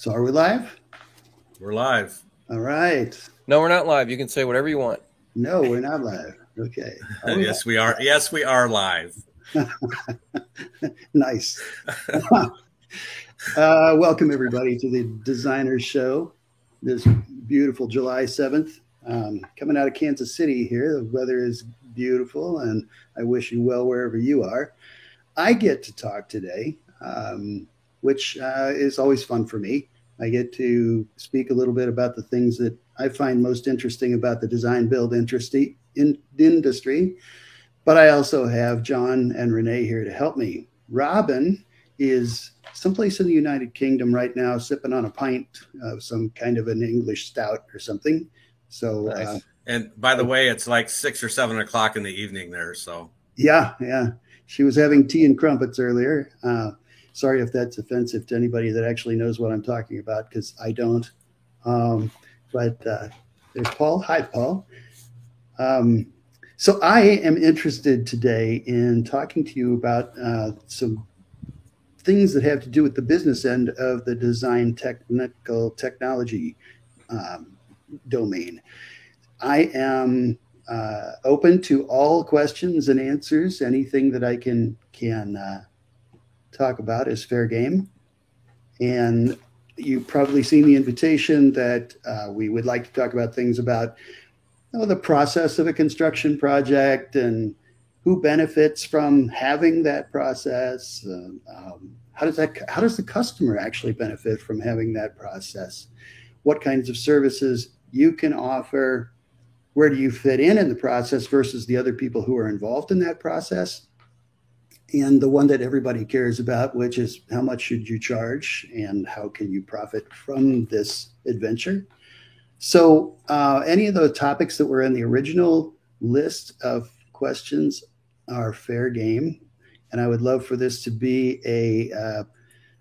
So are we live? We're live. All right. No, we're not live. You can say whatever you want. No, we're not live. Okay. Are we Yes, we are. Yes, we are live. Nice. Welcome, everybody, to the Designer Show this beautiful July 7th. Coming out of Kansas City here. The weather is beautiful, and I wish you well wherever you are. I get to talk today, which is always fun for me. I get to speak a little bit about the things that I find most interesting about the design build industry. But I also have John and Renee here to help me. Robin is someplace in the United Kingdom right now, sipping on a pint of some kind of an English stout or something. So, nice. And by the way, it's like 6 or 7 o'clock in the evening there. So yeah. She was having tea and crumpets earlier. Sorry if that's offensive to anybody that actually knows what I'm talking about, because I don't. But there's Paul. Hi, Paul. So I am interested today in talking to you about some things that have to do with the business end of the design technology domain. I am open to all questions and answers. Anything that I can talk about is fair game. And you've probably seen the invitation that we would like to talk about things about the process of a construction project and who benefits from having that process. How does the customer actually benefit from having that process? What kinds of services you can offer? Where do you fit in the process versus the other people who are involved in that process? And the one that everybody cares about, which is how much should you charge and how can you profit from this adventure? So any of the topics that were in the original list of questions are fair game. And I would love for this to be a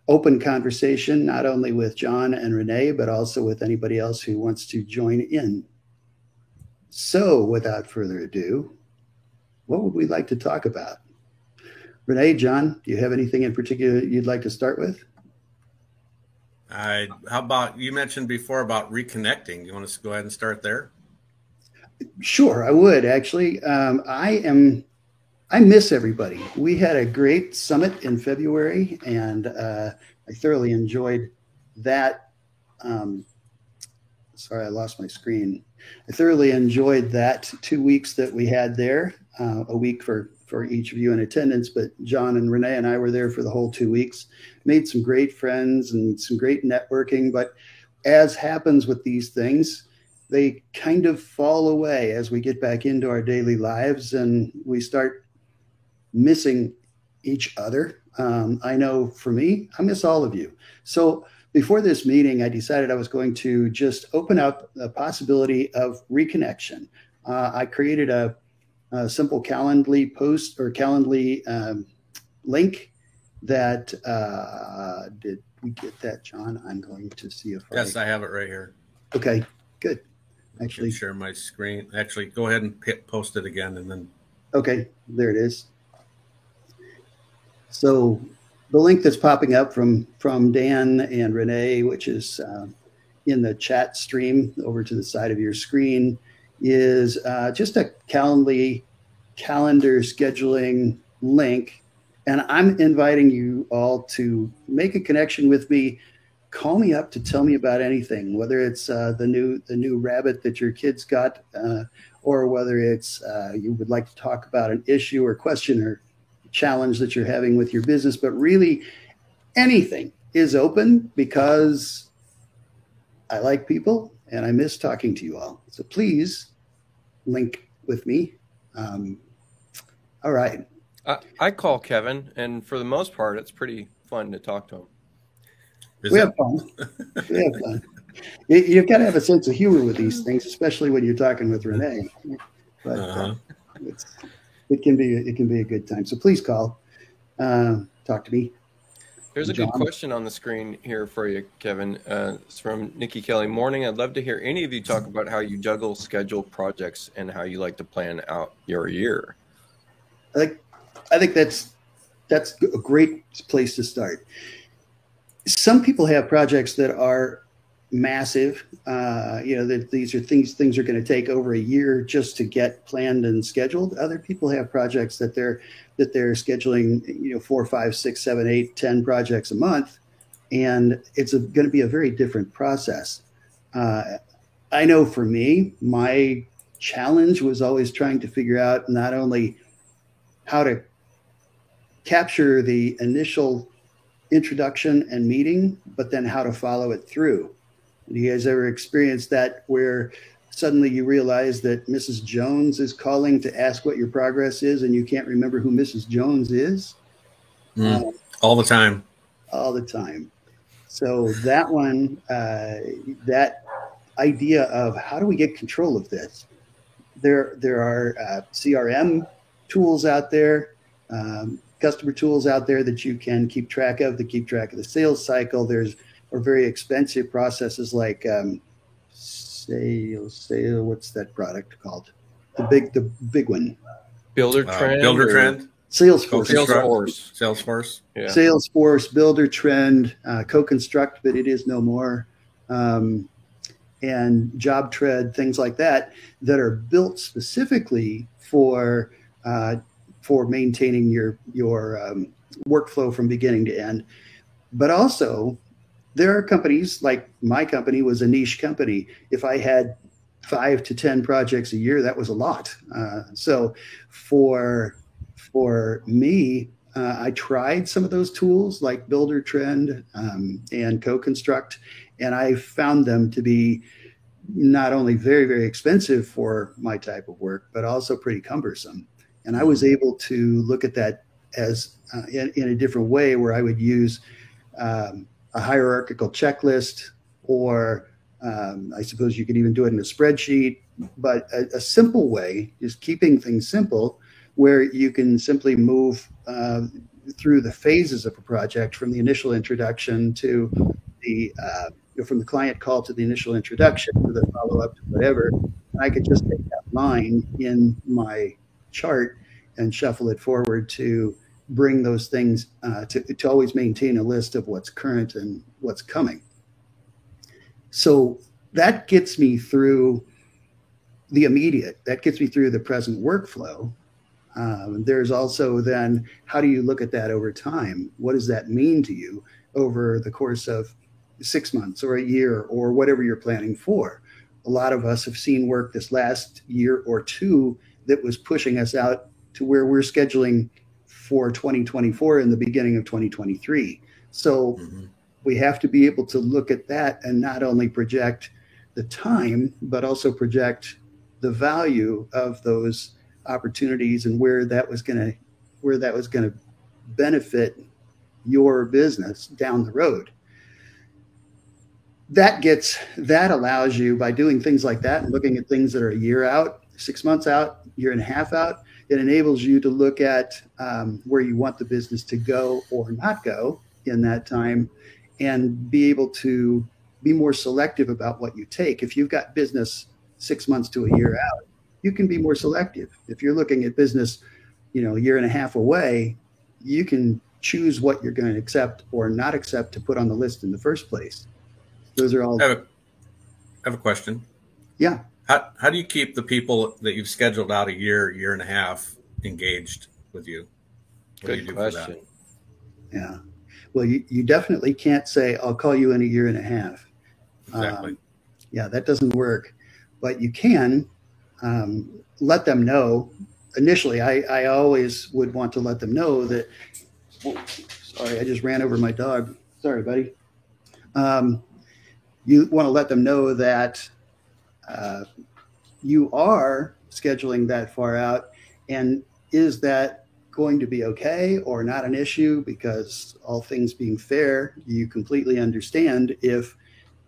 open conversation, not only with John and Renee, but also with anybody else who wants to join in. So without further ado, what would we like to talk about? Renee, John, do you have anything in particular you'd like to start with? how about, you mentioned before about reconnecting. You want us to go ahead and start there? Sure, I would actually. I miss everybody. We had a great summit in February, and I thoroughly enjoyed that. Sorry, I lost my screen. I thoroughly enjoyed that 2 weeks that we had there, a week for each of you in attendance, but John and Renee and I were there for the whole 2 weeks, made some great friends and some great networking. But as happens with these things, they kind of fall away as we get back into our daily lives and we start missing each other. I know for me, I miss all of you. So before this meeting, I decided I was going to just open up the possibility of reconnection. I created a simple Calendly post or Calendly link that did we get that, John? I'm going to see if yes, I have it right here. Okay, good. Actually, share my screen. Actually, go ahead and post it again, and then. Okay, there it is. So the link that's popping up from Dan and Renee, which is in the chat stream over to the side of your screen, is just a calendar scheduling link. And I'm inviting you all to make a connection with me. Call me up to tell me about anything, whether it's the new rabbit that your kids got, or whether it's you would like to talk about an issue or question or challenge that you're having with your business. But really, anything is open because I like people and I miss talking to you all. So please link with me. All right. I call Kevin, and for the most part, it's pretty fun to talk to him. We have fun. You've got to have a sense of humor with these things, especially when you're talking with Renee. But it can be a good time. So please call, talk to me. There's a good question on the screen here for you, Kevin. It's from Nikki Kelly. Morning. I'd love to hear any of you talk about how you juggle scheduled projects and how you like to plan out your year. I think that's a great place to start. Some people have projects that are massive. That these are things are going to take over a year just to get planned and scheduled. Other people have projects that they're scheduling, 4, 5, 6, 7, 8, 10 projects a month, and it's going to be a very different process. I know for me, my challenge was always trying to figure out not only how to capture the initial introduction and meeting, but then how to follow it through. Do you guys ever experience that where suddenly you realize that Mrs. Jones is calling to ask what your progress is and you can't remember who Mrs. Jones is? All the time. All the time. So that one, that idea of how do we get control of this? There are CRM tools out there, customer tools out there that you can keep track of the sales cycle. There's very expensive processes like sales. What's that product called? The big one. Buildertrend. Buildertrend. Salesforce. Yeah. Salesforce, Buildertrend, CoConstruct, but it is no more. And JobTread, things like that are built specifically for maintaining your workflow from beginning to end. But also, there are companies like my company was a niche company. If I had 5 to 10 projects a year, that was a lot. So for me, I tried some of those tools like Buildertrend and CoConstruct, and I found them to be not only very, very expensive for my type of work, but also pretty cumbersome. And I was able to look at that as in a different way, where I would use a hierarchical checklist, or I suppose you could even do it in a spreadsheet, but a simple way is keeping things simple, where you can simply move through the phases of a project from the initial introduction to from the client call to the initial introduction to the follow-up to whatever. I could just take that line in my chart and shuffle it forward to bring those things to always maintain a list of what's current and what's coming. So that gets me through the immediate. That gets me through the present workflow. There's also then, how do you look at that over time? What does that mean to you over the course of 6 months or a year or whatever you're planning for? A lot of us have seen work this last year or two that was pushing us out to where we're scheduling for 2024 in the beginning of 2023. So we have to be able to look at that and not only project the time, but also project the value of those opportunities and where that was going to benefit your business down the road. That allows you, by doing things like that and looking at things that are a year out, 6 months out, year and a half out, it enables you to look at where you want the business to go or not go in that time, and be able to be more selective about what you take. If you've got business 6 months to a year out, you can be more selective. If you're looking at business, a year and a half away, you can choose what you're going to accept or not accept to put on the list in the first place. Those are all. I have a question. Yeah. How do you keep the people that you've scheduled out a year and a half engaged with you? What Good do you do question. for that? Yeah. Well, you definitely can't say, I'll call you in a year and a half. Exactly. Yeah, that doesn't work. But you can let them know. Initially, I always would want to let them know that, sorry, I just ran over my dog. Sorry, buddy. You want to let them know that you are scheduling that far out, and is that going to be okay or not an issue? Because all things being fair, you completely understand if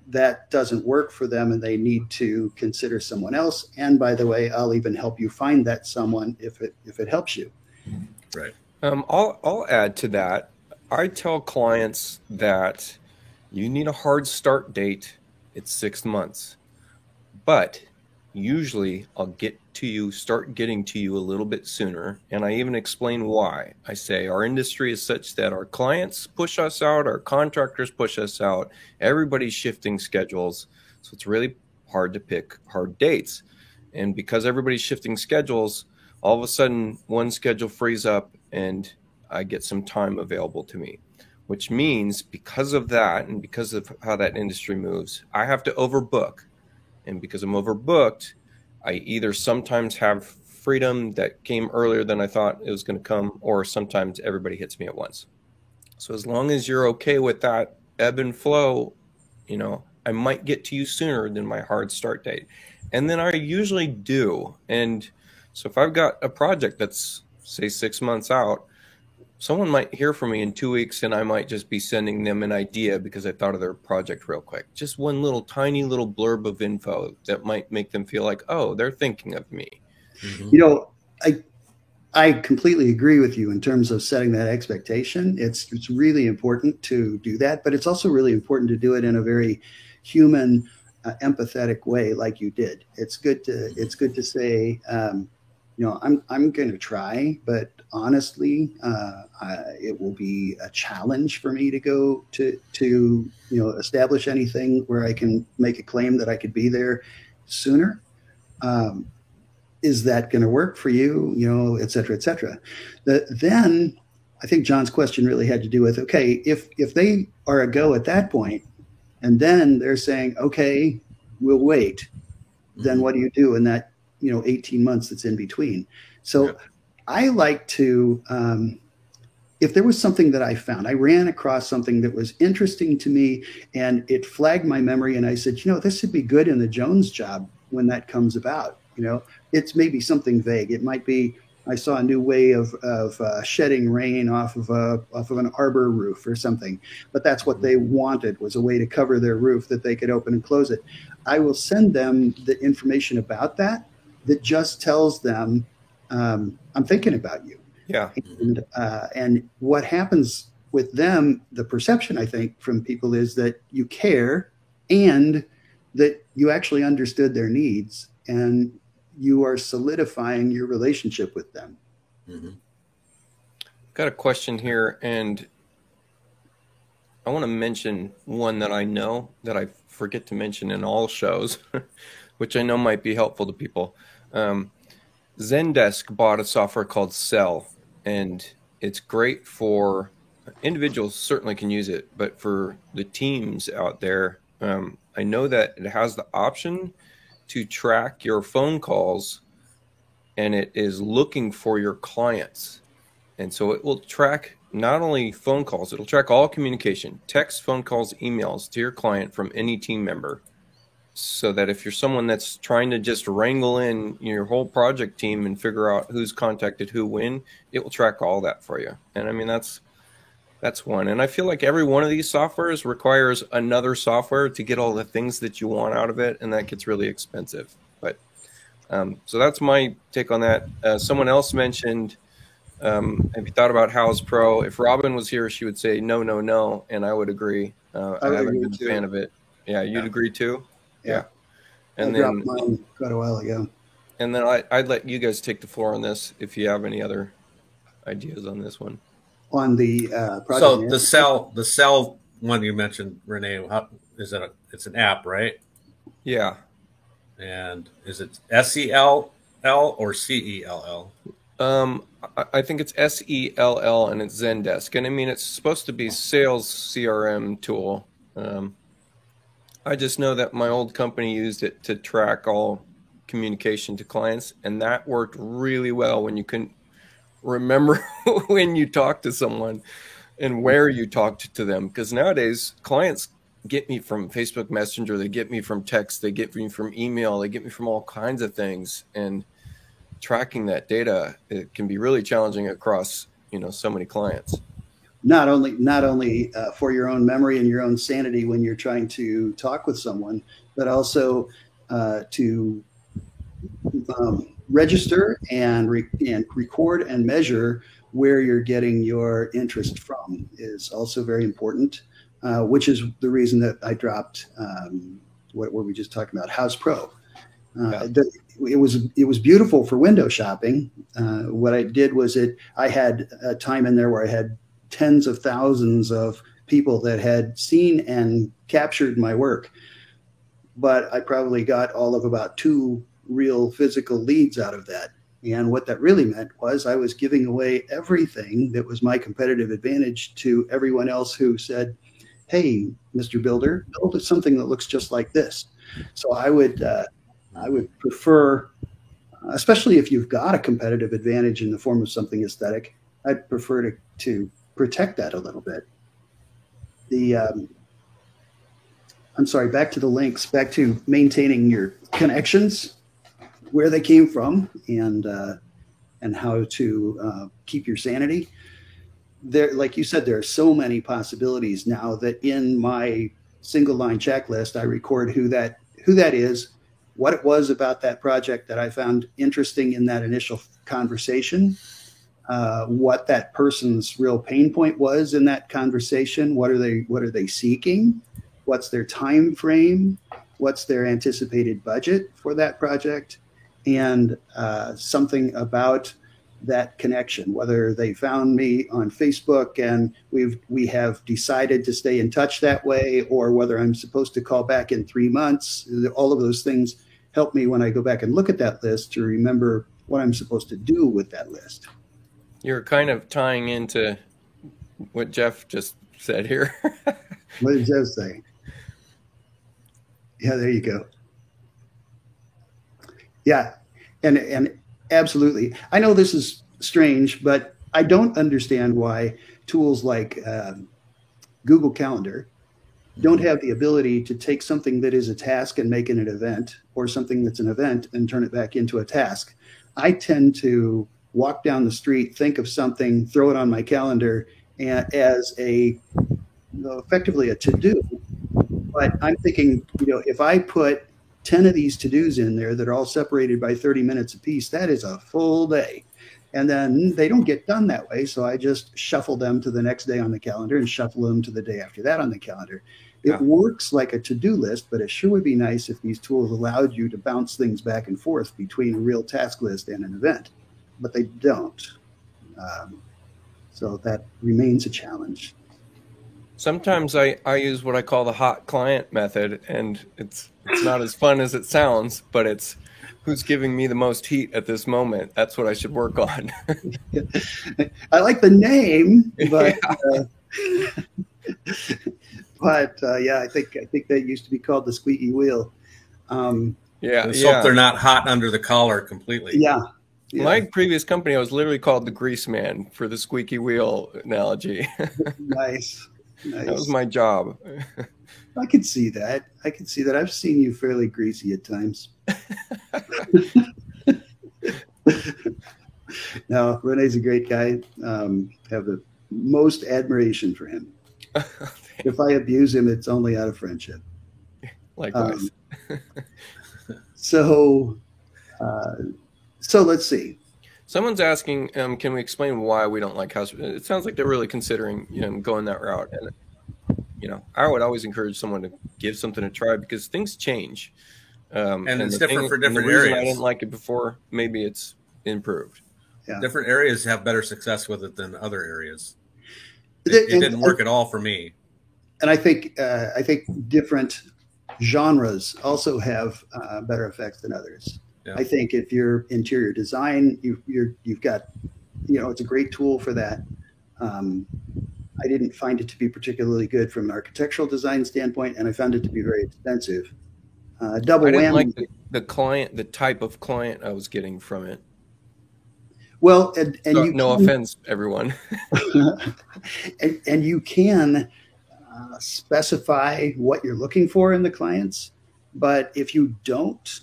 that doesn't work for them and they need to consider someone else. And by the way, I'll even help you find that someone if it helps you. Right. I'll add to that. I tell clients that you need a hard start date. It's 6 months, but usually I'll start getting to you a little bit sooner. And I even explain why. I say our industry is such that our clients push us out, our contractors push us out, everybody's shifting schedules. So it's really hard to pick hard dates. And because everybody's shifting schedules, all of a sudden one schedule frees up and I get some time available to me, which means because of that and because of how that industry moves, I have to overbook. And because I'm overbooked, I either sometimes have freedom that came earlier than I thought it was going to come, or sometimes everybody hits me at once. So as long as you're okay with that ebb and flow, I might get to you sooner than my hard start date. And then I usually do. And so if I've got a project that's, say, 6 months out, someone might hear from me in 2 weeks and I might just be sending them an idea because I thought of their project real quick. Just one little tiny little blurb of info that might make them feel like, oh, they're thinking of me. Mm-hmm. I completely agree with you in terms of setting that expectation. It's really important to do that, but it's also really important to do it in a very human, empathetic way, like you did. It's good to say, I'm going to try, but honestly, it will be a challenge for me to go to establish anything where I can make a claim that I could be there sooner. Is that going to work for you? Et cetera, et cetera. Then I think John's question really had to do with, okay, if they are a go at that point, and then they're saying, okay, we'll wait, then what do you do in that 18 months that's in between? So I like to, if there was something that I found, I ran across something that was interesting to me and it flagged my memory. And I said, this would be good in the Jones job when that comes about. It's maybe something vague. It might be, I saw a new way of shedding rain off of an arbor roof or something, but that's what they wanted, was a way to cover their roof that they could open and close it. I will send them the information about that just tells them, I'm thinking about you. Yeah. And what happens with them, the perception, I think, from people is that you care and that you actually understood their needs and you are solidifying your relationship with them. Mm-hmm. Got a question here, and I want to mention one that I know that I forget to mention in all shows, which I know might be helpful to people. Zendesk bought a software called Cell, and it's great for individuals, certainly can use it, but for the teams out there, I know that it has the option to track your phone calls, and it is looking for your clients. And so it will track not only phone calls, it'll track all communication, text, phone calls, emails to your client from any team member. So that if you're someone that's trying to just wrangle in your whole project team and figure out who's contacted who when, it will track all that for you. And I mean, that's one. And I feel like every one of these softwares requires another software to get all the things that you want out of it. And that gets really expensive. But so that's my take on that. Someone else mentioned, have you thought about Houzz Pro? If Robin was here, she would say no. And I would agree. I haven't been a fan of it. Yeah, you'd agree too? Yeah. And I dropped mine quite a while ago. And then I'd let you guys take the floor on this if you have any other ideas on this one. On the project. So the cell one you mentioned, Renee, it's an app, right? Yeah. And is it SELL or CELL? I think it's SELL and it's Zendesk. And I mean, it's supposed to be sales CRM tool. I just know that my old company used it to track all communication to clients, and that worked really well when you couldn't remember when you talked to someone and where you talked to them. Because nowadays, clients get me from Facebook Messenger, they get me from text, they get me from email, they get me from all kinds of things. And tracking that data, it can be really challenging across, so many clients. Not only for your own memory and your own sanity when you're trying to talk with someone, but also to register and record and measure where you're getting your interest from is also very important, which is the reason that I dropped what were we just talking about, Houzz Pro. It was beautiful for window shopping. What I did was I had a time in there where I had tens of thousands of people that had seen and captured my work, but I probably got all of about 2 real physical leads out of that. And what that really meant was I was giving away everything that was my competitive advantage to everyone else who said, "Hey, Mr. Builder, build something that looks just like this." So I would prefer, especially if you've got a competitive advantage in the form of something aesthetic, I'd prefer to protect that a little bit. I'm sorry, back to the links, back to maintaining your connections, where they came from, and how to keep your sanity. There, like you said, there are so many possibilities now that in my single line checklist, I record who that is, what it was about that project that I found interesting in that initial conversation, what that person's real pain point was in that conversation, what are they seeking, what's their time frame, what's their anticipated budget for that project, and something about that connection, whether they found me on Facebook and we have decided to stay in touch that way, or whether I'm supposed to call back in 3 months. All of those things help me when I go back and look at that list to remember what I'm supposed to do with that list. You're kind of tying into what Jeff just said here. What did Jeff say? Yeah, there you go. Yeah, and absolutely. I know this is strange, but I don't understand why tools like Google Calendar don't have the ability to take something that is a task and make it an event, or something that's an event and turn it back into a task. I tend to walk down the street, think of something, throw it on my calendar as effectively a to-do. But I'm thinking, if I put 10 of these to-dos in there that are all separated by 30 minutes apiece, that is a full day. And then they don't get done that way. So I just shuffle them to the next day on the calendar and shuffle them to the day after that on the calendar. It works like a to-do list, but it sure would be nice if these tools allowed you to bounce things back and forth between a real task list and an event, but they don't. So that remains a challenge. Sometimes I use what I call the hot client method, and it's not as fun as it sounds, but it's who's giving me the most heat at this moment. That's what I should work on. I like the name, but yeah, I think that used to be called the squeaky wheel. Let's hope they're not hot under the collar completely. Yeah. My previous company, I was literally called the grease man for the squeaky wheel analogy. Nice. That was my job. I can see that. I've seen you fairly greasy at times. No, Rene's a great guy. Have the most admiration for him. If I abuse him, it's only out of friendship. Likewise. So let's see. Someone's asking, can we explain why we don't like house? It sounds like they're really considering, going that route. And, I would always encourage someone to give something a try because things change. And it's different for different areas. I didn't like it before. Maybe it's improved. Yeah. Different areas have better success with it than other areas. It didn't work at all for me. And I think different genres also have better effects than others. Yeah. I think if you're interior design, you've got, it's a great tool for that. I didn't find it to be particularly good from an architectural design standpoint, and I found it to be very expensive. Double whammy. Like the client, the type of client I was getting from it. Well, and no offense, everyone. and you can specify what you're looking for in the clients. But if you don't,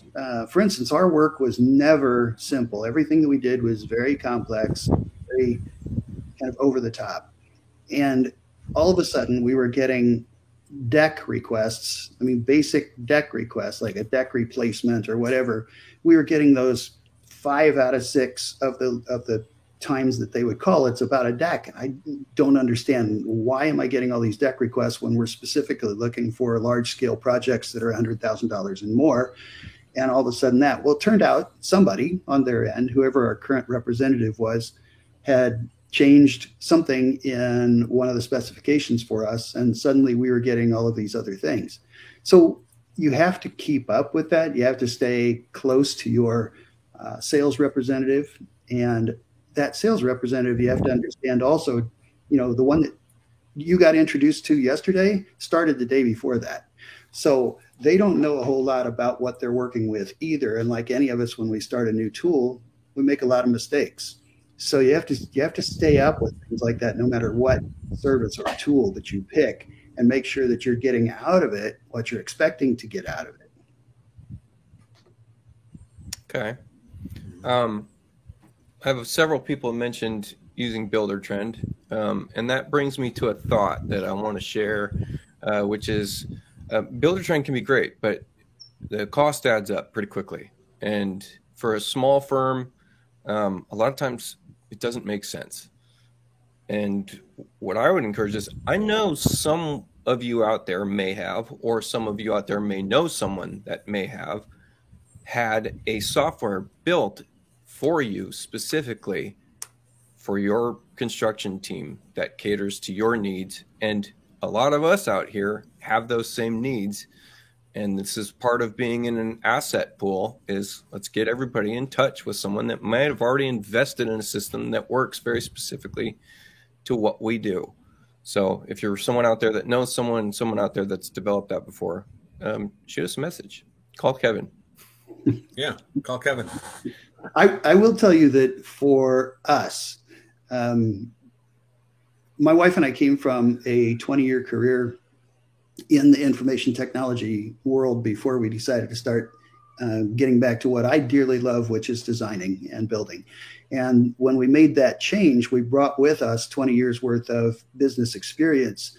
for instance, our work was never simple. Everything that we did was very complex, very kind of over the top. And all of a sudden we were getting deck requests. I mean, basic deck requests, like a deck replacement or whatever. We were getting those 5 out of 6 of the times that they would call it's about a deck. I don't understand, why am I getting all these deck requests when we're specifically looking for large scale projects that are $100,000 and more? And all of a sudden it turned out somebody on their end, whoever our current representative was, had changed something in one of the specifications for us. And suddenly we were getting all of these other things. So you have to keep up with that. You have to stay close to your sales representative. And that sales representative, you have to understand also, the one that you got introduced to yesterday started the day before that. So they don't know a whole lot about what they're working with either. And like any of us, when we start a new tool, we make a lot of mistakes. So you have to stay up with things like that, no matter what service or tool that you pick, and make sure that you're getting out of it what you're expecting to get out of it. Okay. I have several people mentioned using Buildertrend, and that brings me to a thought that I want to share, which is Buildertrend can be great, but the cost adds up pretty quickly. And for a small firm, a lot of times it doesn't make sense. And what I would encourage is, I know some of you out there may have, or some of you out there may know someone that may have had a software built for you specifically for your construction team that caters to your needs. And a lot of us out here have those same needs. And this is part of being in an asset pool, is let's get everybody in touch with someone that might have already invested in a system that works very specifically to what we do. So if you're someone out there that knows someone out there that's developed that before, shoot us a message. Call Kevin. Yeah, call Kevin. I will tell you that for us, my wife and I came from a 20-year career in the information technology world before we decided to start getting back to what I dearly love, which is designing and building. And when we made that change, we brought with us 20 years worth of business experience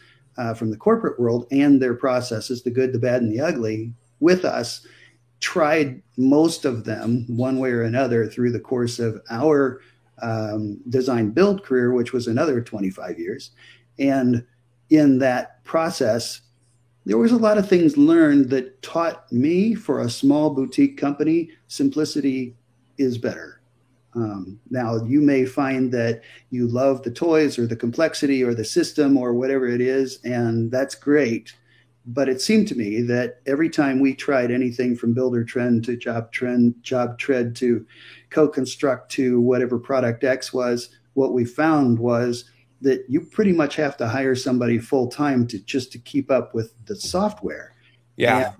from the corporate world and their processes, the good, the bad, and the ugly, with us, tried most of them one way or another through the course of our design build career, which was another 25 years. And in that process, there was a lot of things learned that taught me, for a small boutique company, simplicity is better. Now, you may find that you love the toys or the complexity or the system or whatever it is, and that's great. But it seemed to me that every time we tried anything from Buildertrend to JobTread to Co-Construct to whatever product X was, what we found was that you pretty much have to hire somebody full time to keep up with the software. Yeah.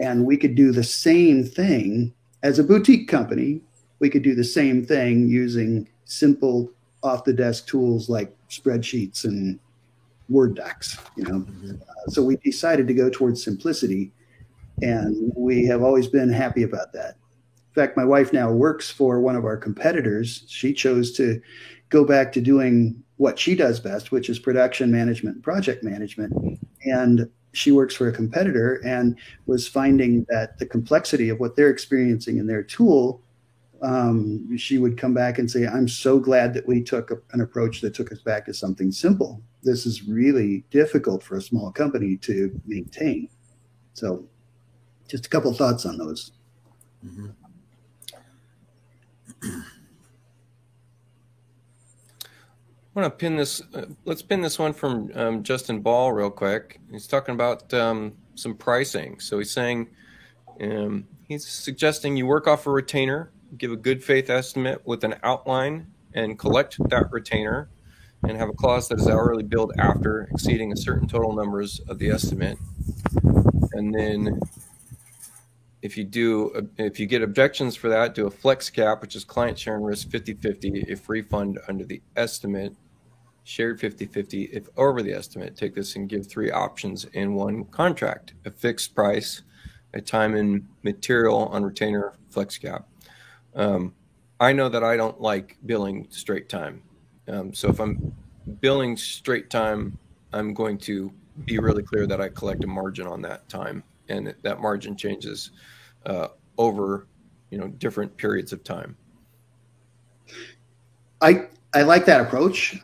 And we could do the same thing as a boutique company. We could do the same thing using simple off the desk tools like spreadsheets and Word docs, So we decided to go towards simplicity, and we have always been happy about that. In fact, my wife now works for one of our competitors. She chose to go back to doing what she does best, which is production management and project management. And she works for a competitor and was finding that the complexity of what they're experiencing in their tool, she would come back and say, I'm so glad that we took an approach that took us back to something simple. This is really difficult for a small company to maintain. So just a couple thoughts on those. Mm-hmm. I want to pin this. Let's pin this one from Justin Ball real quick. He's talking about some pricing. So he's saying he's suggesting you work off a retainer, give a good faith estimate with an outline, and collect that retainer, and have a clause that is hourly billed after exceeding a certain total numbers of the estimate. And then if you get objections for that, do a flex cap, which is client share and risk 50-50 if refund under the estimate, shared 50-50 if over the estimate. Take this and give 3 options in one contract: a fixed price, a time and material on retainer, flex cap. I know that I don't like billing straight time. So if I'm billing straight time, I'm going to be really clear that I collect a margin on that time, and that margin changes over different periods of time. I like that approach.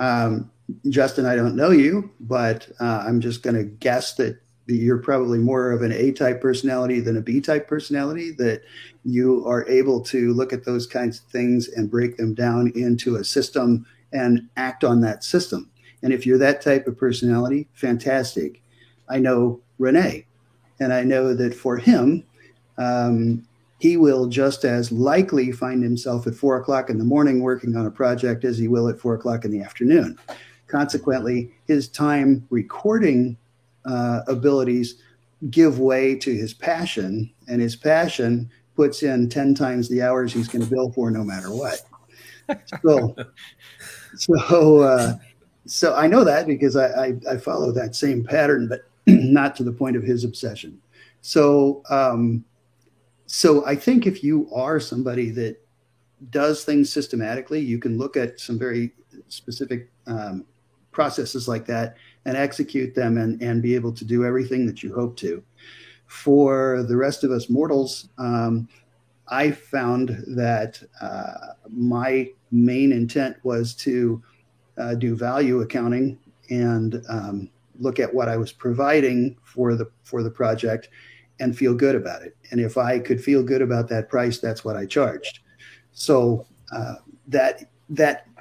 Justin, I don't know you, but I'm just going to guess that you're probably more of an A-type personality than a B-type personality, that you are able to look at those kinds of things and break them down into a system and act on that system. And if you're that type of personality, fantastic. I know Renee, and I know that for him, he will just as likely find himself at 4 o'clock in the morning working on a project as he will at 4 o'clock in the afternoon. Consequently, his time recording abilities give way to his passion, and his passion puts in 10 times the hours he's going to bill for no matter what. So I know that because I follow that same pattern, but not to the point of his obsession. So I think if you are somebody that does things systematically, you can look at some very specific processes like that and execute them and be able to do everything that you hope to. For the rest of us mortals, I found that my main intent was to do value accounting and look at what I was providing for the project and feel good about it. And if I could feel good about that price, that's what I charged. So that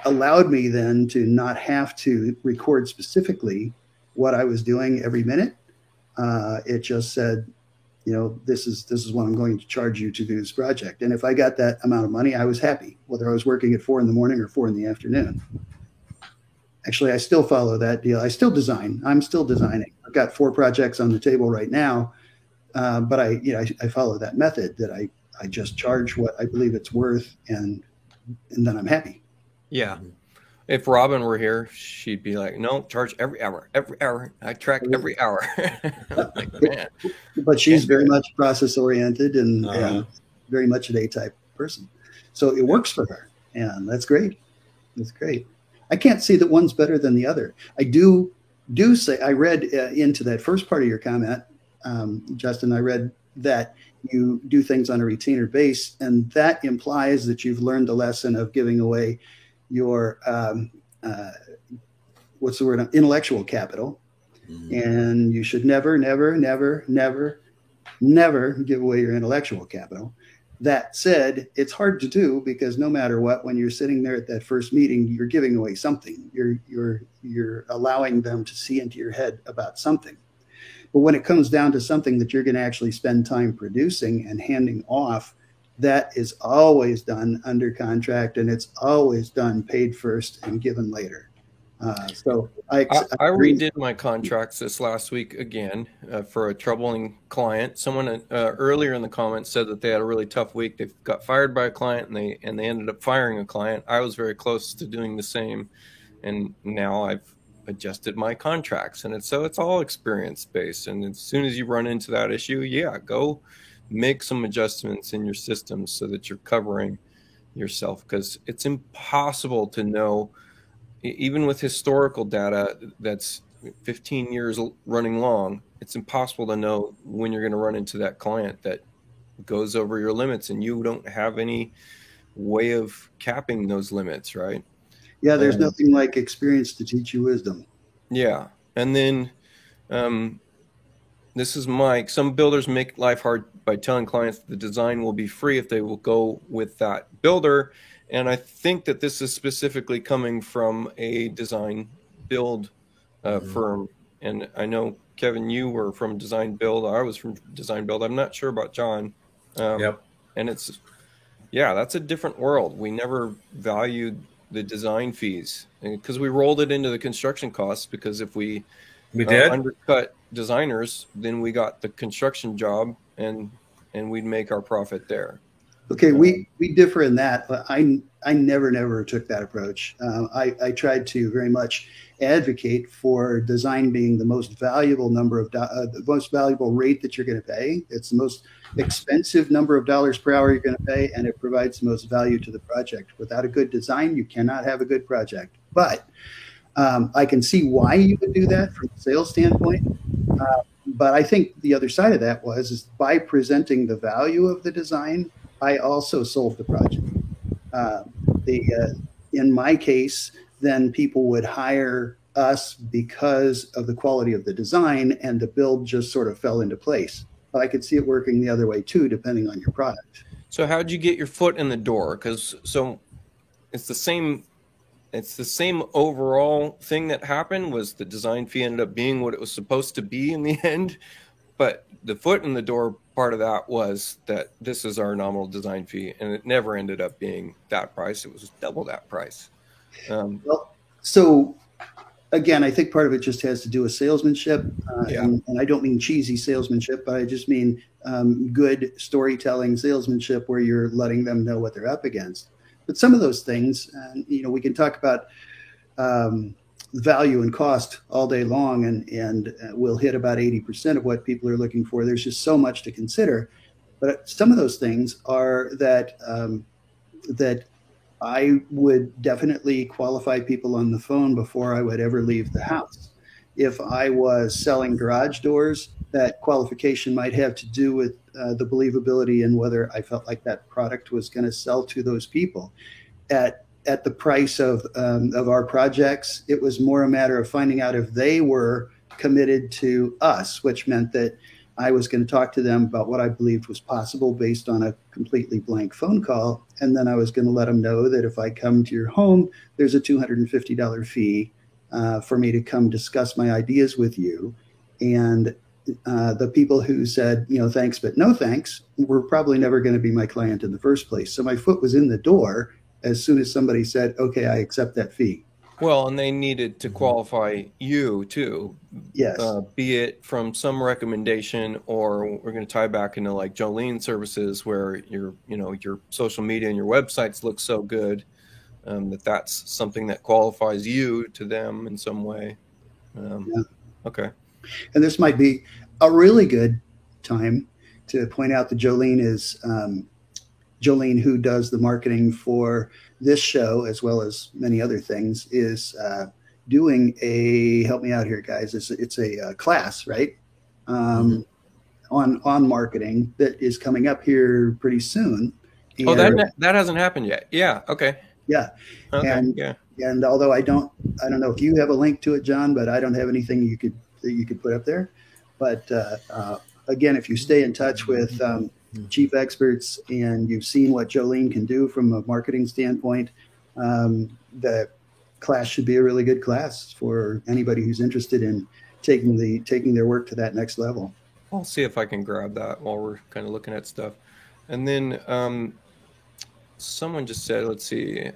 allowed me then to not have to record specifically what I was doing every minute. It just said, this is what I'm going to charge you to do this project. And if I got that amount of money, I was happy, whether I was working at 4 in the morning or 4 in the afternoon. Actually, I still follow that deal. I still design. I'm still designing. I've got 4 projects on the table right now, but I follow that method that I just charge what I believe it's worth, and then I'm happy. Yeah. If Robin were here, she'd be like, no, charge every hour. I track every hour. Like, man. But she's very much process oriented and very much an A-type person. So it works for her. And that's great. That's great. I can't say that one's better than the other. I do say, I read into that first part of your comment, Justin, I read that you do things on a retainer base, and that implies that you've learned the lesson of giving away your intellectual capital. And you should never give away your intellectual capital. That said, it's hard to do because no matter what, when you're sitting there at that first meeting, you're giving away something. You're allowing them to see into your head about something. But when it comes down to something that you're going to actually spend time producing and handing off, that is always done under contract, and it's always done paid first and given later. So I redid my contracts this last week again for a troubling client. Someone earlier in the comments said that they had a really tough week. They got fired by a client and they ended up firing a client. I was very close to doing the same, and now I've adjusted my contracts, and it's all experience based. And as soon as you run into that issue, go make some adjustments in your systems so that you're covering yourself, because it's impossible to know, even with historical data that's 15 years running long, it's impossible to know when you're going to run into that client that goes over your limits and you don't have any way of capping those limits, right? Yeah, there's nothing like experience to teach you wisdom. Yeah. And then this is Mike. Some builders make life hard by telling clients the design will be free if they will go with that builder. And I think that this is specifically coming from a design build firm. And I know, Kevin, you were from design build. I was from design build. I'm not sure about John. Yep. And that's a different world. We never valued the design fees because we rolled it into the construction costs, because if we did undercut designers, then we got the construction job and we'd make our profit there. Okay, we differ in that, but I never took that approach. I tried to very much advocate for design being the most valuable the most valuable rate that you're going to pay. It's the most expensive number of dollars per hour you're going to pay, and it provides the most value to the project. Without a good design, you cannot have a good project. But I can see why you would do that from a sales standpoint. But I think the other side of that is by presenting the value of the design, I also sold the project. In my case, then people would hire us because of the quality of the design, and the build just sort of fell into place. But I could see it working the other way too, depending on your product. So how'd you get your foot in the door? Because it's the same overall thing that happened. Was the design fee ended up being what it was supposed to be in the end, but the foot in the door part of that was that this is our nominal design fee, and it never ended up being that price. It was double that price. Well, so again, I think part of it just has to do with salesmanship, and I don't mean cheesy salesmanship, but I just mean good storytelling salesmanship where you're letting them know what they're up against. But some of those things, we can talk about value and cost all day long, and we'll hit about 80% of what people are looking for. There's just so much to consider. But some of those things are that I would definitely qualify people on the phone before I would ever leave the house. If I was selling garage doors, that qualification might have to do with the believability and whether I felt like that product was going to sell to those people. At the price of our projects, it was more a matter of finding out if they were committed to us, which meant that I was going to talk to them about what I believed was possible based on a completely blank phone call. And then I was going to let them know that if I come to your home, there's a $250 fee for me to come discuss my ideas with you. And the people who said, thanks, but no thanks, were probably never going to be my client in the first place. So my foot was in the door as soon as somebody said, okay, I accept that fee. Well, and they needed to qualify you too. Yes. Be it from some recommendation, or we're going to tie back into like Jolene services where your social media and your websites look so good that's something that qualifies you to them in some way. Okay. And this might be a really good time to point out that Jolene is Jolene, who does the marketing for this show as well as many other things, is doing help me out here, guys. It's a class, right? On marketing that is coming up here pretty soon. And, that hasn't happened yet. Yeah. Okay. Yeah. Okay. And although I don't know if you have a link to it, John, but I don't have anything you could put up there. But again, if you stay in touch with chief experts and you've seen what Jolene can do from a marketing standpoint, the class should be a really good class for anybody who's interested in taking their work to that next level. I'll see if I can grab that while we're kind of looking at stuff. And then someone just said, let's see,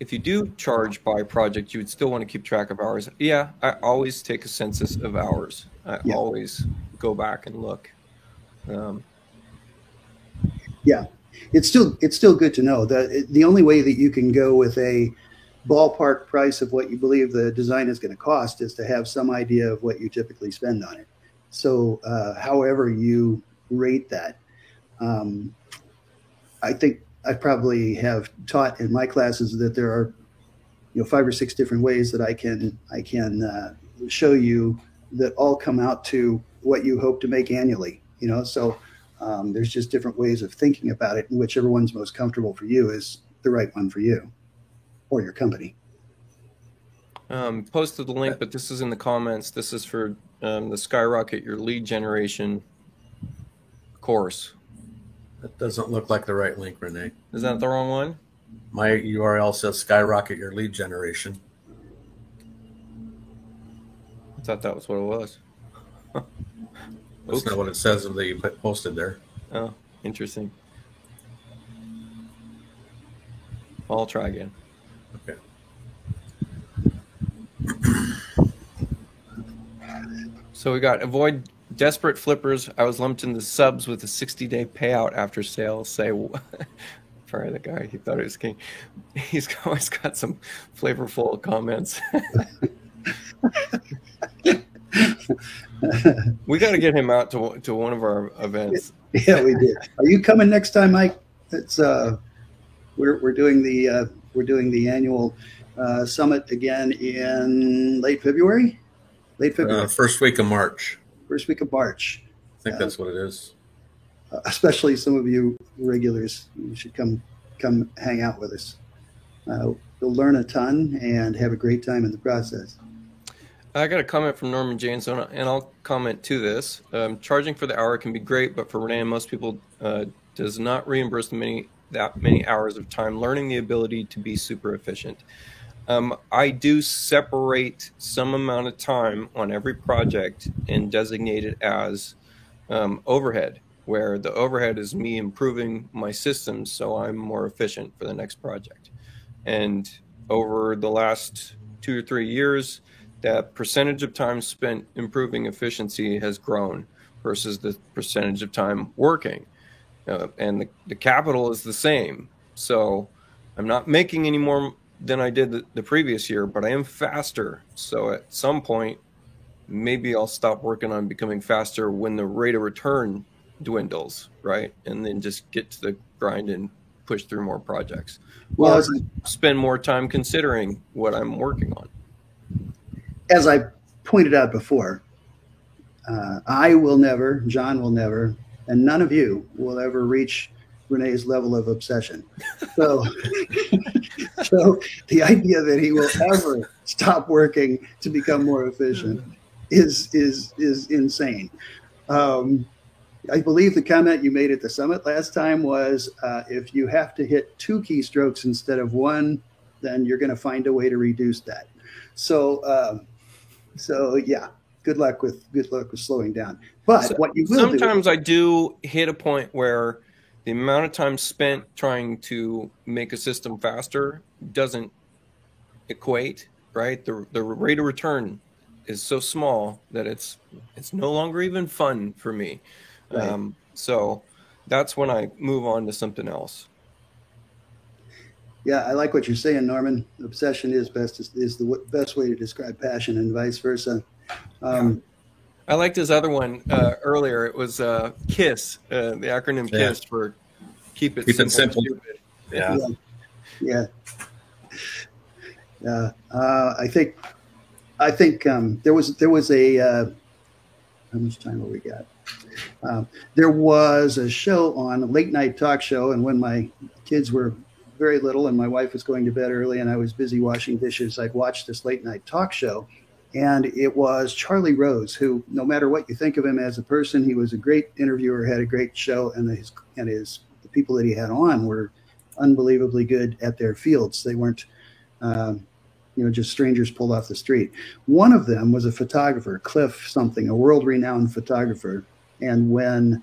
if you do charge by project, you would still want to keep track of hours. Yeah, I always take a census of hours. I always go back and look. Yeah, it's still good to know that the only way that you can go with a ballpark price of what you believe the design is going to cost is to have some idea of what you typically spend on it. So however you rate that, I think I probably have taught in my classes that there are 5 or 6 different ways that I can show you that all come out to what you hope to make annually. So there's just different ways of thinking about it, and whichever one's most comfortable for you is the right one for you or your company. Posted the link, but this is in the comments. This is for the Skyrocket Your Lead Generation course. That doesn't look like the right link, Renee. Is that the wrong one? My URL says Skyrocket Your Lead Generation. I thought that was what it was. That's not what it says that you posted there. Oh, interesting. I'll try again. Okay. So we got avoid desperate flippers. I was lumped in the subs with a 60-day payout after sale. Say, for the guy, he thought it was king. He's always got some flavorful comments. We got to get him out to one of our events. Yeah, we did. Are you coming next time, Mike? It's we're doing the annual summit again in late February. First week of March. First week of March. I think that's what it is. Especially some of you regulars, you should come hang out with us. You'll learn a ton and have a great time in the process. I got a comment from Norman James, and I'll comment to this. Charging for the hour can be great, but for Renee and most people, does not reimburse that many hours of time learning the ability to be super efficient. I do separate some amount of time on every project and designate it as overhead, where the overhead is me improving my systems so I'm more efficient for the next project. And over the last 2 or 3 years, that percentage of time spent improving efficiency has grown versus the percentage of time working. And the capital is the same. So I'm not making any more than I did the previous year, but I am faster. So at some point, maybe I'll stop working on becoming faster when the rate of return dwindles, right? And then just get to the grind and push through more projects. Well, or spend more time considering what I'm working on. As I pointed out before, I will never, John will never, and none of you will ever reach Renee's level of obsession. So, so the idea that he will ever stop working to become more efficient is insane. I believe the comment you made at the summit last time was, if you have to hit 2 keystrokes instead of 1, then you're going to find a way to reduce that. So yeah, good luck with slowing down. But what you will sometimes I do hit a point where the amount of time spent trying to make a system faster doesn't equate, right? The rate of return is so small that it's no longer even fun for me. Right. So that's when I move on to something else. Yeah, I like what you're saying, Norman. Obsession is the best way to describe passion, and vice versa. I liked his other one earlier. It was KISS, the acronym KISS for Keep It Simple. Yeah. I think there was a how much time have we got? There was a show on a late night talk show, and when my kids were very little and my wife was going to bed early and I was busy washing dishes, I'd watch this late night talk show. And it was Charlie Rose, who, no matter what you think of him as a person, he was a great interviewer, had a great show, and the people that he had on were unbelievably good at their fields. They weren't, just strangers pulled off the street. One of them was a photographer, Cliff something, a world-renowned photographer. And when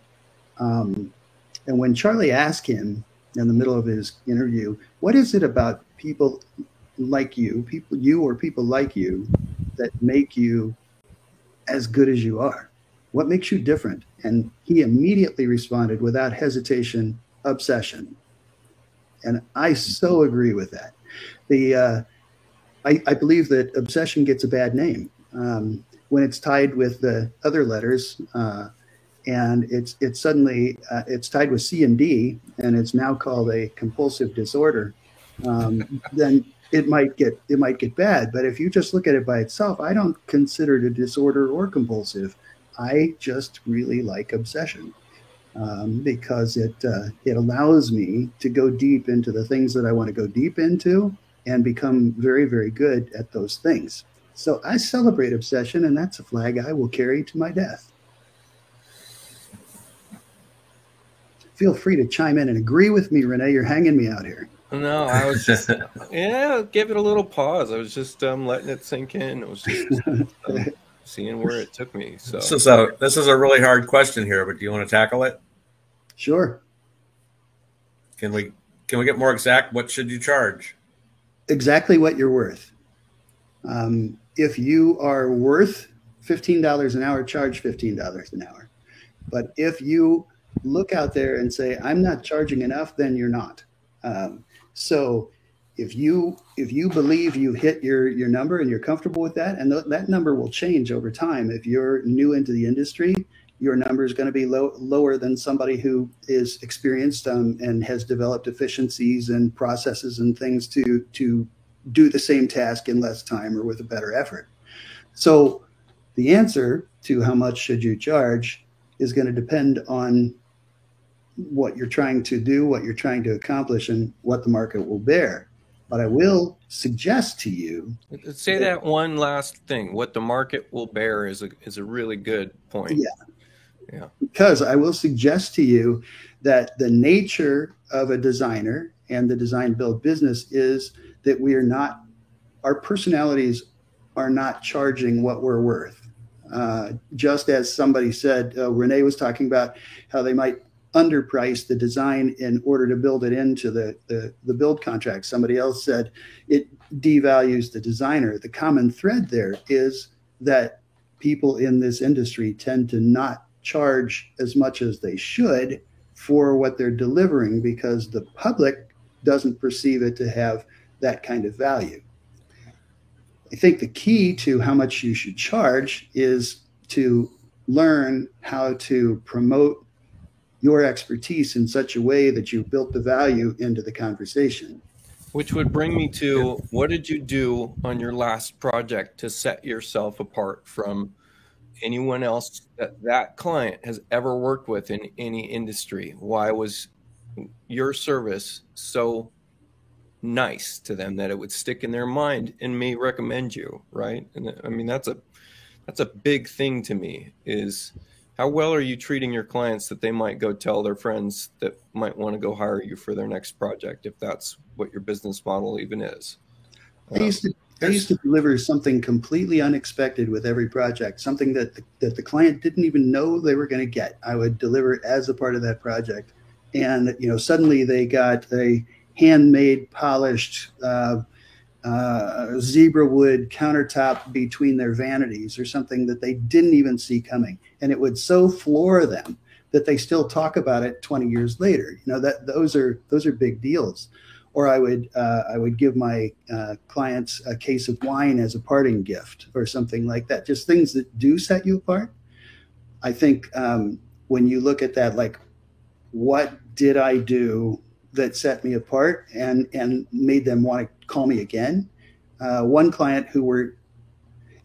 Charlie asked him in the middle of his interview, what is it about people like you like you that make you as good as you are? What makes you different? And he immediately responded without hesitation, obsession. And I so agree with that. I believe that obsession gets a bad name when it's tied with the other letters, and it's suddenly it's tied with C and D, and it's now called a compulsive disorder. Then it might get bad. But if you just look at it by itself, I don't consider it a disorder or compulsive. I just really like obsession because it allows me to go deep into the things that I want to go deep into and become very, very good at those things. So I celebrate obsession, and that's a flag I will carry to my death. Feel free to chime in and agree with me, Renee. You're hanging me out here. No, I was just, give it a little pause. I was just letting it sink in. It was just seeing where it took me. So this is a really hard question here, but do you want to tackle it? Sure. Can we get more exact? What should you charge? Exactly what you're worth. If you are worth $15 an hour, charge $15 an hour. But if you look out there and say, I'm not charging enough, then you're not. So if you believe you hit your number and you're comfortable with that, and that number will change over time. If you're new into the industry, your number is going to be lower than somebody who is experienced and has developed efficiencies and processes and things to do the same task in less time or with a better effort. So the answer to how much should you charge is going to depend on what you're trying to do, what you're trying to accomplish, and what the market will bear. But I will suggest to you. Say that one last thing. What the market will bear is a really good point. Yeah. Because I will suggest to you that the nature of a designer and the design build business is that our personalities are not charging what we're worth. Just as somebody said, Renee was talking about how they might underprice the design in order to build it into the build contract. Somebody else said it devalues the designer. The common thread there is that people in this industry tend to not charge as much as they should for what they're delivering because the public doesn't perceive it to have that kind of value. I think the key to how much you should charge is to learn how to promote your expertise in such a way that you built the value into the conversation. Which would bring me to, what did you do on your last project to set yourself apart from anyone else that client has ever worked with in any industry? Why was your service so nice to them that it would stick in their mind and may recommend you, right? And I mean, that's a big thing to me, is how well are you treating your clients that they might go tell their friends that might want to go hire you for their next project, if that's what your business model even is. I used to deliver something completely unexpected with every project, something that the client didn't even know they were going to get. I would deliver it as a part of that project. And, suddenly they got a handmade, polished zebra wood countertop between their vanities or something that they didn't even see coming. And it would so floor them that they still talk about it 20 years later. Those are big deals. Or I would give my clients a case of wine as a parting gift or something like that. Just things that do set you apart. I think when you look at that, like, what did I do that set me apart and made them want to call me again? One client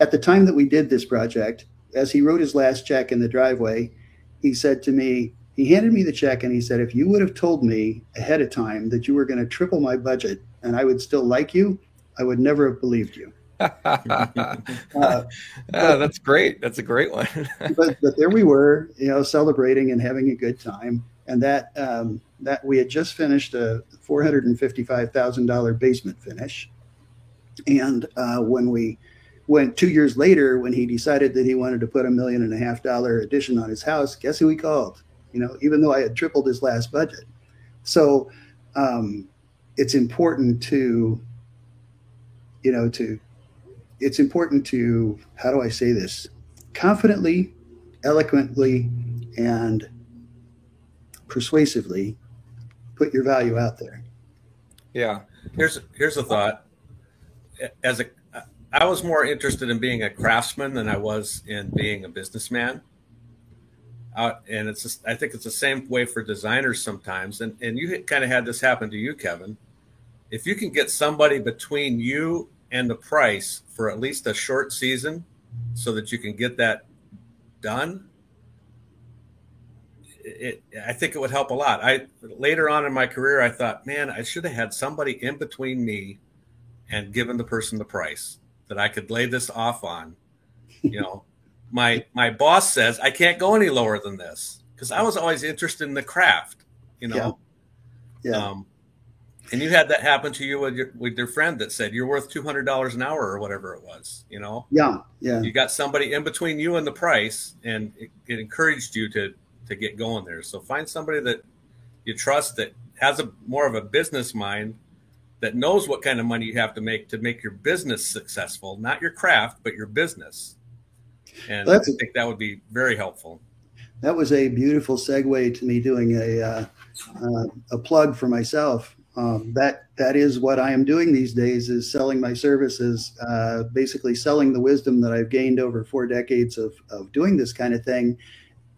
at the time that we did this project, as he wrote his last check in the driveway, he said to me, he handed me the check and he said, if you would have told me ahead of time that you were going to triple my budget and I would still like you, I would never have believed you. That's great. That's a great one. but there we were, celebrating and having a good time. And that we had just finished a $455,000 basement finish. And when we went 2 years later, when he decided that he wanted to put $1.5 million addition on his house, guess who he called? Even though I had tripled his last budget. So it's important to, how do I say this? Confidently, eloquently, and persuasively put your value out there. Yeah. Here's a thought. I was more interested in being a craftsman than I was in being a businessman. And I think it's the same way for designers sometimes. And you kind of had this happen to you, Kevin. If you can get somebody between you and the price for at least a short season so that you can get that done, I think it would help a lot. Later on in my career, I thought, man, I should have had somebody in between me and given the person the price that I could lay this off on. My boss says I can't go any lower than this because I was always interested in the craft, Yeah. And you had that happen to you with your friend that said you're worth $200 an hour or whatever it was, Yeah. You got somebody in between you and the price, and it encouraged you to get going there. So find somebody that you trust that has more of a business mind, that knows what kind of money you have to make your business successful, not your craft, but your business. And I think that would be very helpful. That was a beautiful segue to me doing a plug for myself. That is what I am doing these days, is selling my services, basically selling the wisdom that I've gained over 4 decades of doing this kind of thing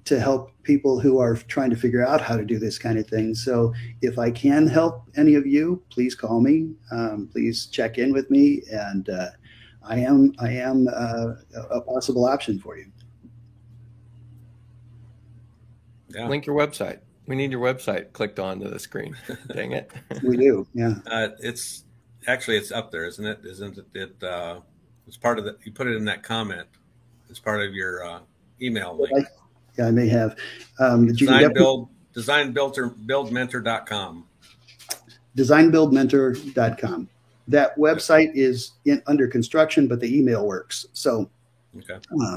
to help people who are trying to figure out how to do this kind of thing. So if I can help any of you, please call me. Please check in with me, and I am a possible option for you. Yeah. Link your website. We need your website clicked onto the screen. Dang it. We do. Yeah. It's actually it's up there, isn't it? Isn't it? It's part of the. You put it in that comment. It's part of your email link. Yeah, I may have. Designbuildmentor.com. Designbuildmentor.com. That website is under construction, but the email works. So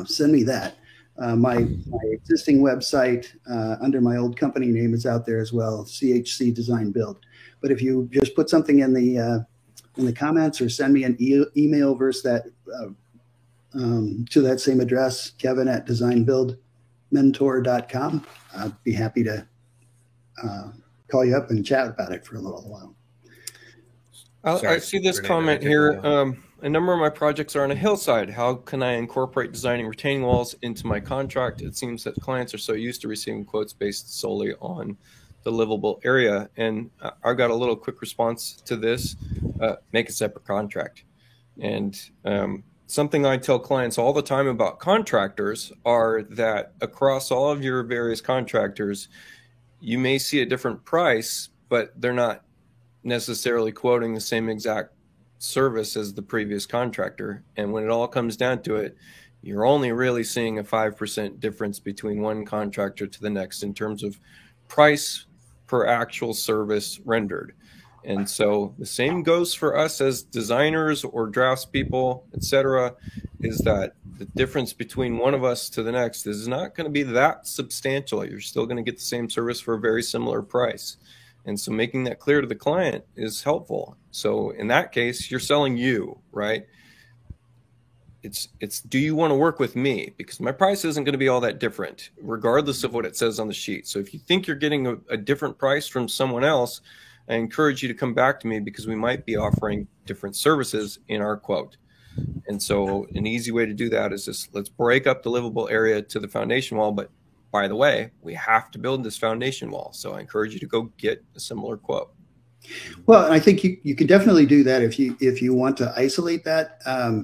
send me that. My existing website under my old company name is out there as well, CHC Design Build. But if you just put something in the comments or send me an email versus that to that same address, Kevin@designbuildmentor.com, I'd be happy to call you up and chat about it for a little while. I see this comment here. A number of my projects are on a hillside. How can I incorporate designing retaining walls into my contract? It seems that clients are so used to receiving quotes based solely on the livable area. And I got a little quick response to this. Make a separate contract. And something I tell clients all the time about contractors are that across all of your various contractors, you may see a different price, but they're not necessarily quoting the same exact service as the previous contractor. And when it all comes down to it, you're only really seeing a 5% difference between one contractor to the next in terms of price per actual service rendered. And so the same goes for us as designers or draftspeople, etc., is that the difference between one of us to the next is not going to be that substantial. You're still going to get the same service for a very similar price. And so making that clear to the client is helpful. So in that case, you're selling you, right? It's do you want to work with me? Because my price isn't going to be all that different, regardless of what it says on the sheet. So if you think you're getting a different price from someone else, I encourage you to come back to me because we might be offering different services in our quote. And so an easy way to do that is just let's break up the livable area to the foundation wall. But by the way, we have to build this foundation wall. So I encourage you to go get a similar quote. Well, I think you can definitely do that if you want to isolate that. I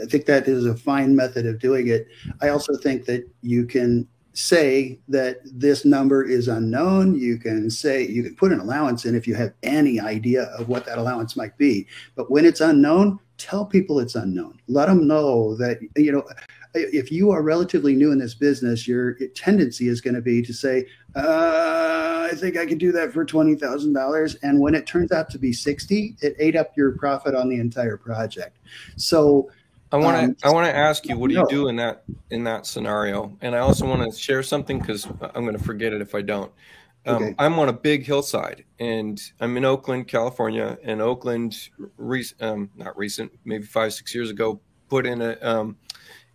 think that is a fine method of doing it. I also think that you can say that this number is unknown. You can put an allowance in if you have any idea of what that allowance might be. But when it's unknown, tell people it's unknown. Let them know that, if you are relatively new in this business, your tendency is going to be to say, I think I could do that for $20,000. And when it turns out to be 60, it ate up your profit on the entire project. So I want to ask you, what do you do in that scenario? And I also want to share something because I'm going to forget it if I don't. Okay. I'm on a big hillside, and I'm in Oakland, California. And Oakland, not recent, maybe 5-6 years ago, put in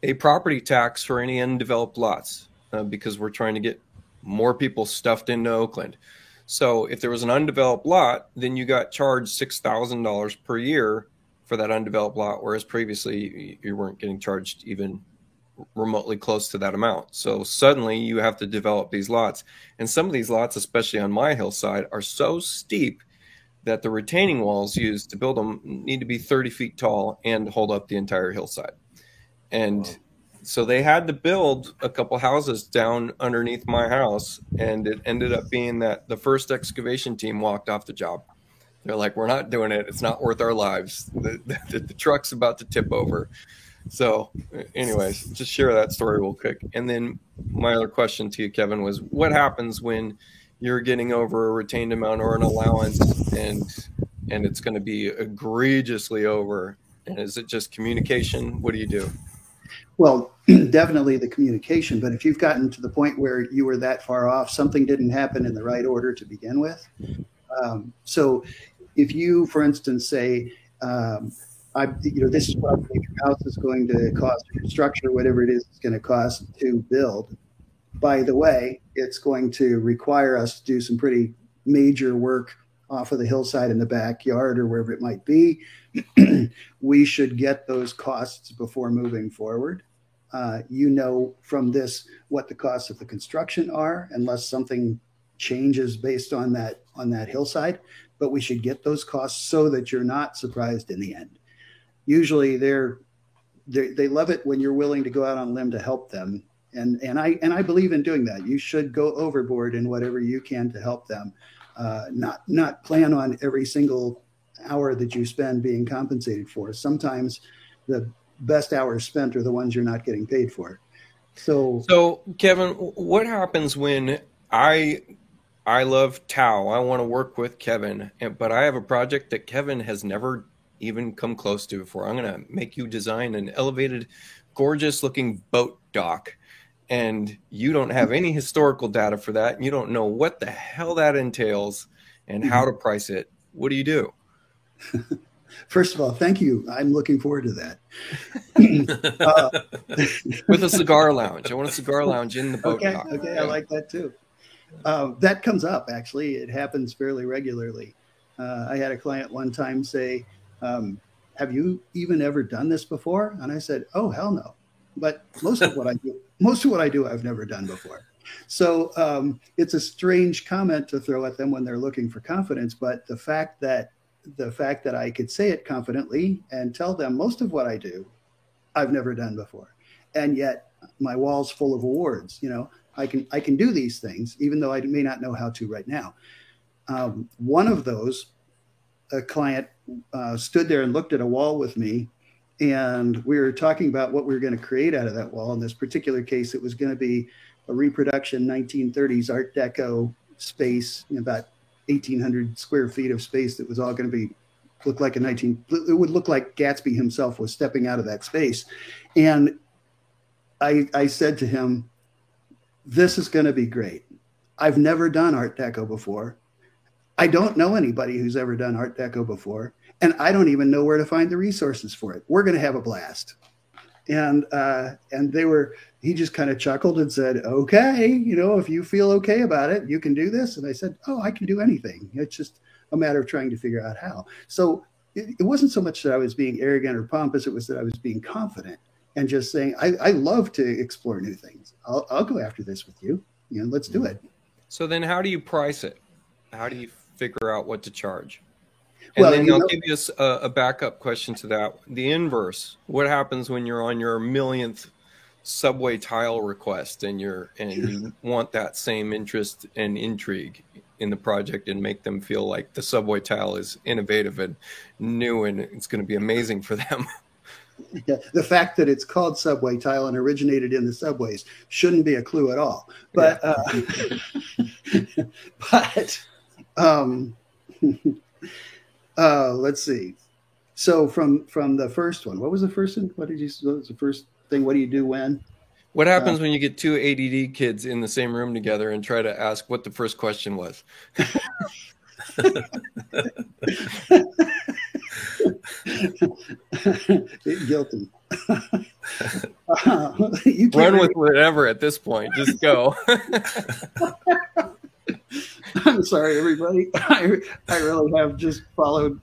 a property tax for any undeveloped lots because we're trying to get more people stuffed into Oakland. So if there was an undeveloped lot, then you got charged $6,000 per year for that undeveloped lot, whereas previously you weren't getting charged even remotely close to that amount. So suddenly you have to develop these lots. And some of these lots, especially on my hillside, are so steep that the retaining walls used to build them need to be 30 feet tall and hold up the entire hillside. And so they had to build a couple houses down underneath my house, and it ended up being that the first excavation team walked off the job. They're like, we're not doing it. It's not worth our lives. The truck's about to tip over. So anyways, just share that story real quick. And then my other question to you, Kevin, was what happens when you're getting over a retained amount or an allowance and it's going to be egregiously over? And is it just communication? What do you do? Well, definitely the communication. But if you've gotten to the point where you were that far off, something didn't happen in the right order to begin with. So if you, for instance, say, this is what your house is going to cost to construct, or whatever it is it's going to cost to build. By the way, it's going to require us to do some pretty major work off of the hillside in the backyard or wherever it might be. We should get those costs before moving forward. From this what the costs of the construction are, unless something changes based on that hillside. But we should get those costs so that you're not surprised in the end. Usually they love it when you're willing to go out on a limb to help them. And I believe in doing that. You should go overboard in whatever you can to help them. Not plan on every single hour that you spend being compensated for. Sometimes the best hours spent are the ones you're not getting paid for. So Kevin, what happens when I love Tao? I want to work with Kevin, but I have a project that Kevin has never even come close to before. I'm going to make you design an elevated, gorgeous looking boat dock. And you don't have any historical data for that. You don't know what the hell that entails and how to price it. What do you do? First of all, thank you. I'm looking forward to that. With a cigar lounge. I want a cigar lounge in the boat dock. Okay, I like that too. That comes up, actually. It happens fairly regularly. I had a client one time say, have you even ever done this before? And I said, oh, hell no. But most of what I do, I've never done before. So it's a strange comment to throw at them when they're looking for confidence. But the fact that I could say it confidently and tell them most of what I do, I've never done before. And yet my wall's full of awards. You know, I can do these things, even though I may not know how to right now. One of those, a client stood there and looked at a wall with me, and we were talking about what we were going to create out of that wall. In this particular case, it was going to be a reproduction 1930s Art Deco space, about 1,800 square feet of space that was all going to look like it would look like Gatsby himself was stepping out of that space. And I said to him, this is going to be great. I've never done Art Deco before. I don't know anybody who's ever done Art Deco before, and I don't even know where to find the resources for it. We're going to have a blast. And he just kind of chuckled and said, okay, you know, if you feel okay about it, you can do this. And I said, oh, I can do anything. It's just a matter of trying to figure out how. So it wasn't so much that I was being arrogant or pompous. It was that I was being confident and just saying, I love to explore new things. I'll go after this with you. You know, let's do it. So then how do you price it? How do you figure out what to charge? And then I'll give you a backup question to that. The inverse. What happens when you're on your millionth subway tile request and you want that same interest and intrigue in the project and make them feel like the subway tile is innovative and new and it's going to be amazing for them? Yeah, the fact that it's called subway tile and originated in the subways shouldn't be a clue at all. But let's see. So from the first one, what was the first one? What was the first thing? What do you do when? What happens when you get two ADD kids in the same room together and try to ask what the first question was? Guilty. Run with whatever at this point. Just go. I'm sorry, everybody. I really have just followed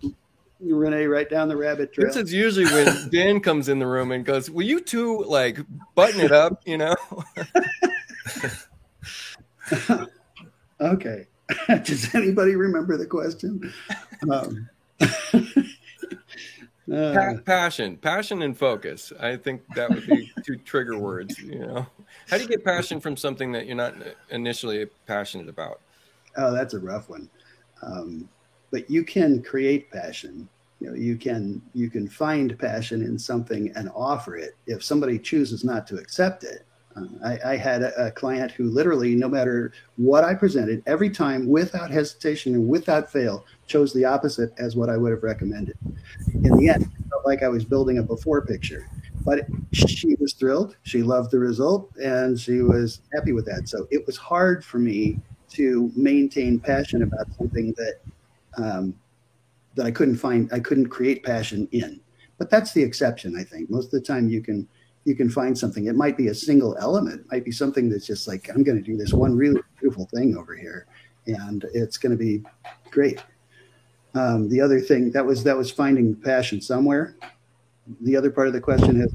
Renee right down the rabbit trail. This is usually when Dan comes in the room and goes, will you two like button it up, you know? Okay. Does anybody remember the question? Passion and focus. I think that would be two trigger words, you know? How do you get passion from something that you're not initially passionate about? Oh, that's a rough one. But you can create passion. You know, you can find passion in something and offer it. If somebody chooses not to accept it, I had a client who literally, no matter what I presented, every time, without hesitation and without fail, chose the opposite as what I would have recommended. In the end, it felt like I was building a before picture. But she was thrilled. She loved the result, and she was happy with that. So it was hard for me to maintain passion about something that I couldn't create passion in. But that's the exception, I think. Most of the time you can find something. It might be a single element. It might be something that's just like, I'm going to do this one really beautiful thing over here, and it's going to be great. The other thing, that was finding passion somewhere. The other part of the question has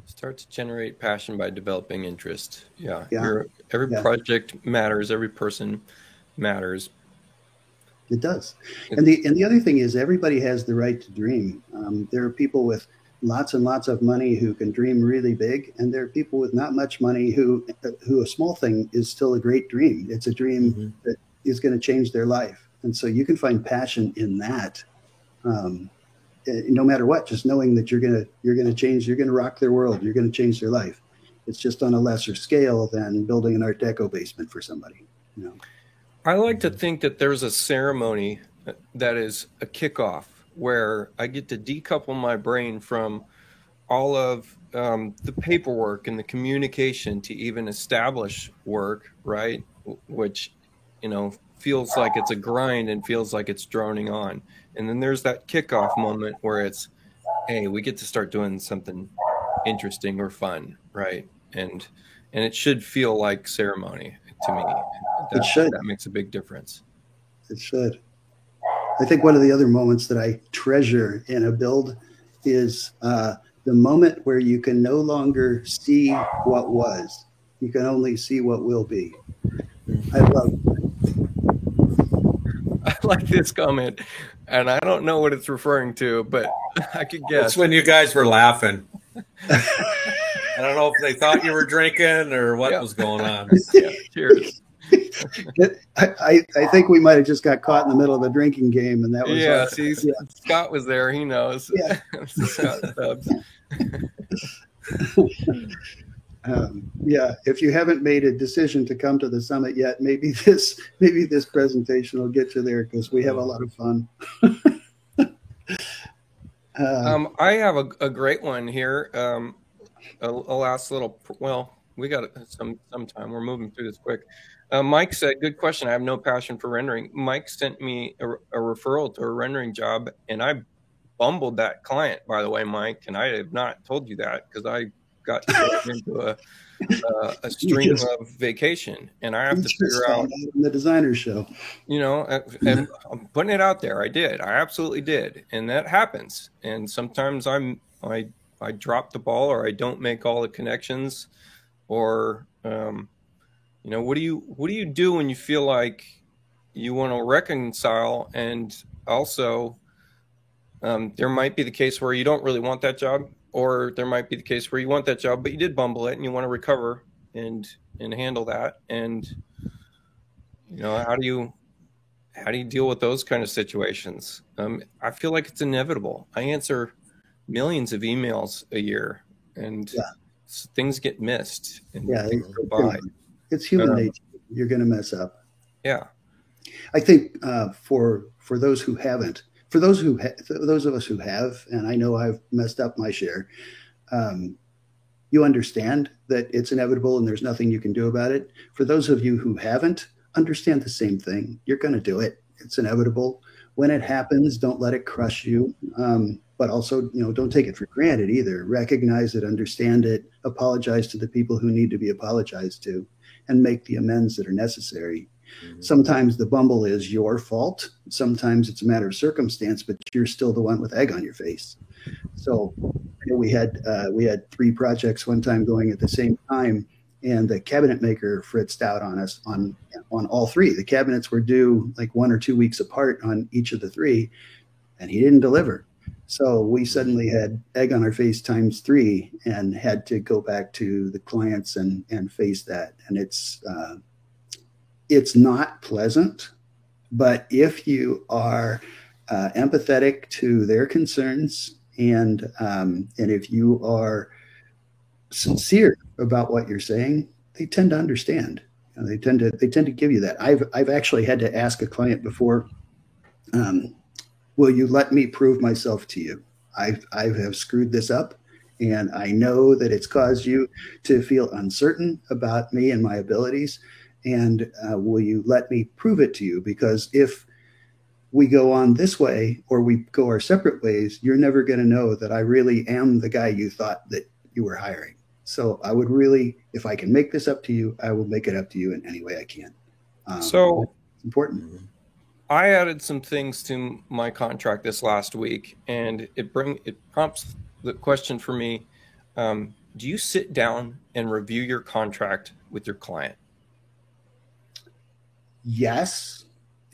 start to generate passion by developing interest. Yeah. Every Yeah. project matters. Every person matters. It does. And the other thing is everybody has the right to dream. There are people with lots and lots of money who can dream really big, and there are people with not much money who a small thing is still a great dream. It's a dream is going to change their life. And so you can find passion in that, no matter what. Just knowing that you're going to change, you're going to rock their world, you're going to change their life. It's just on a lesser scale than building an Art Deco basement for somebody. I like to think that there's a ceremony that is a kickoff where I get to decouple my brain from all of the paperwork and the communication to even establish work, right? Which, feels like it's a grind and feels like it's droning on. And then there's that kickoff moment where it's, hey, we get to start doing something interesting or fun, right? And it should feel like ceremony to me. It should. That makes a big difference. It should. I think one of the other moments that I treasure in a build is the moment where you can no longer see what was. You can only see what will be. I love it. I like this comment, and I don't know what it's referring to, but I could guess. It's when you guys were laughing. I don't know if they thought you were drinking or what was going on. Yeah, cheers. I think we might have just got caught in the middle of a drinking game, and that was see, Scott was there. He knows. Yeah. Scott Stubbs. If you haven't made a decision to come to the summit yet, maybe this presentation will get you there, because we have a lot of fun. I have a great one here. A last little. Well, we got some time. We're moving through this quick. Mike said, "Good question. I have no passion for rendering." Mike sent me a referral to a rendering job, and I bumbled that client. By the way, Mike, and I have not told you that because I got into a stream of vacation, and I have to figure out in the designer show. And I'm putting it out there. I did. I absolutely did, and that happens. And sometimes I drop the ball, or I don't make all the connections, or what do you do when you feel like you want to reconcile, and also there might be the case where you don't really want that job, or there might be the case where you want that job, but you did bumble it and you want to recover and handle that. And, how do you deal with those kind of situations? I feel like it's inevitable. I answer millions of emails a year, and things get missed. And go by. It's human nature. You're going to mess up. Yeah. I think for those who haven't, for those of us who have, and I know I've messed up my share, you understand that it's inevitable and there's nothing you can do about it. For those of you who haven't, understand the same thing. You're going to do it. It's inevitable. When it happens, don't let it crush you. But also, don't take it for granted either. Recognize it, understand it, apologize to the people who need to be apologized to, and make the amends that are necessary. Mm-hmm. Sometimes the bumble is your fault. Sometimes it's a matter of circumstance, but you're still the one with egg on your face. So we had 3 projects one time going at the same time, and the cabinet maker fritzed out on us on all 3. The cabinets were due like 1 or 2 weeks apart on each of the 3, and he didn't deliver. So we suddenly had egg on our face times 3 and had to go back to the clients and face that. And it's not pleasant, but if you are empathetic to their concerns and if you are sincere about what you're saying, they tend to understand. They tend to give you that. I've actually had to ask a client before, will you let me prove myself to you? I have screwed this up, and I know that it's caused you to feel uncertain about me and my abilities. And will you let me prove it to you? Because if we go on this way or we go our separate ways, you're never going to know that I really am the guy you thought that you were hiring. So I would really, if I can make this up to you, I will make it up to you in any way I can. So it's important. I added some things to my contract this last week, and it prompts the question for me. Do you sit down and review your contract with your client? Yes,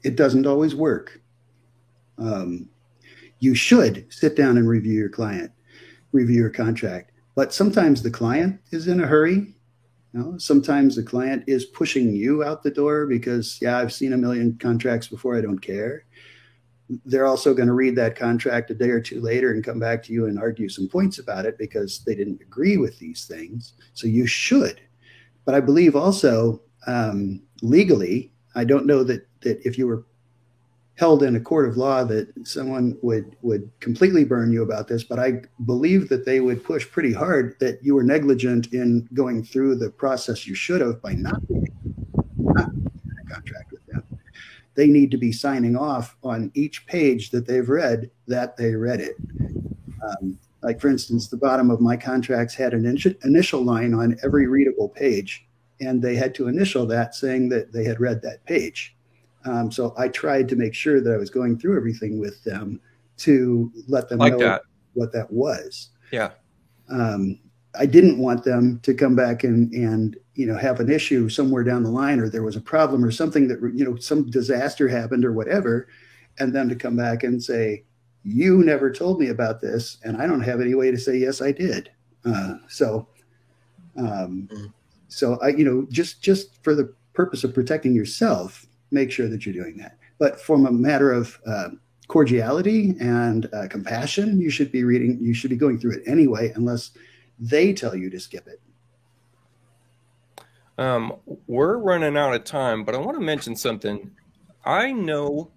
it doesn't always work. You should sit down and review your contract, but sometimes the client is in a hurry Sometimes the client is pushing you out the door because, yeah, I've seen a million contracts before, I don't care. They're also going to read that contract a day or two later and come back to you and argue some points about it because they didn't agree with these things. So you should. But I believe also legally, I don't know that if you were held in a court of law that someone would completely burn you about this, but I believe that they would push pretty hard that you were negligent in going through the process you should have by not being a contract with them. They need to be signing off on each page that they've read that they read it. Like, for instance, the bottom of my contracts had an initial line on every readable page, and they had to initial that saying that they had read that page. So I tried to make sure that I was going through everything with them to let them know what that was. Yeah. I didn't want them to come back and have an issue somewhere down the line, or there was a problem or something that, some disaster happened or whatever, and them to come back and say, you never told me about this, and I don't have any way to say, yes, I did. So I, just for the purpose of protecting yourself, make sure that you're doing that. But from a matter of cordiality and compassion, you should be going through it anyway, unless they tell you to skip it. We're running out of time, but I want to mention something. I know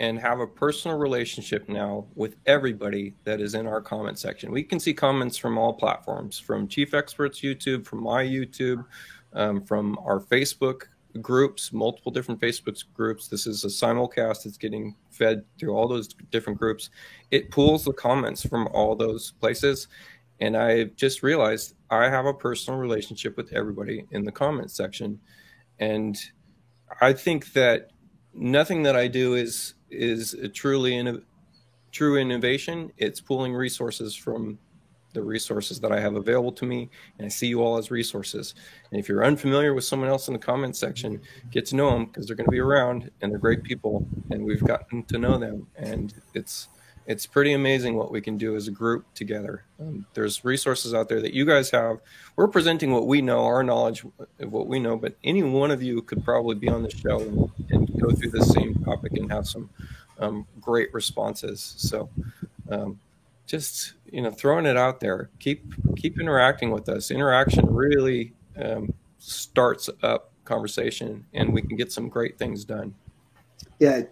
and have a personal relationship now with everybody that is in our comment section. We can see comments from all platforms, from Chief Experts YouTube, from my YouTube, from our Facebook groups, multiple different Facebook groups. This is a simulcast that's getting fed through all those different groups. It pulls the comments from all those places. And I just realized I have a personal relationship with everybody in the comments section. And I think that nothing that I do is a true innovation. It's pulling resources from the resources that I have available to me, and I see you all as resources. And if you're unfamiliar with someone else in the comments section, get to know them, because they're going to be around and they're great people, and we've gotten to know them. And it's pretty amazing what we can do as a group together. There's resources out there that you guys have. We're presenting what we know, our knowledge of what we know, but any one of you could probably be on the show and go through the same topic and have some great responses. So just, throwing it out there, keep interacting with us. Interaction really starts up conversation, and we can get some great things done. Yeah,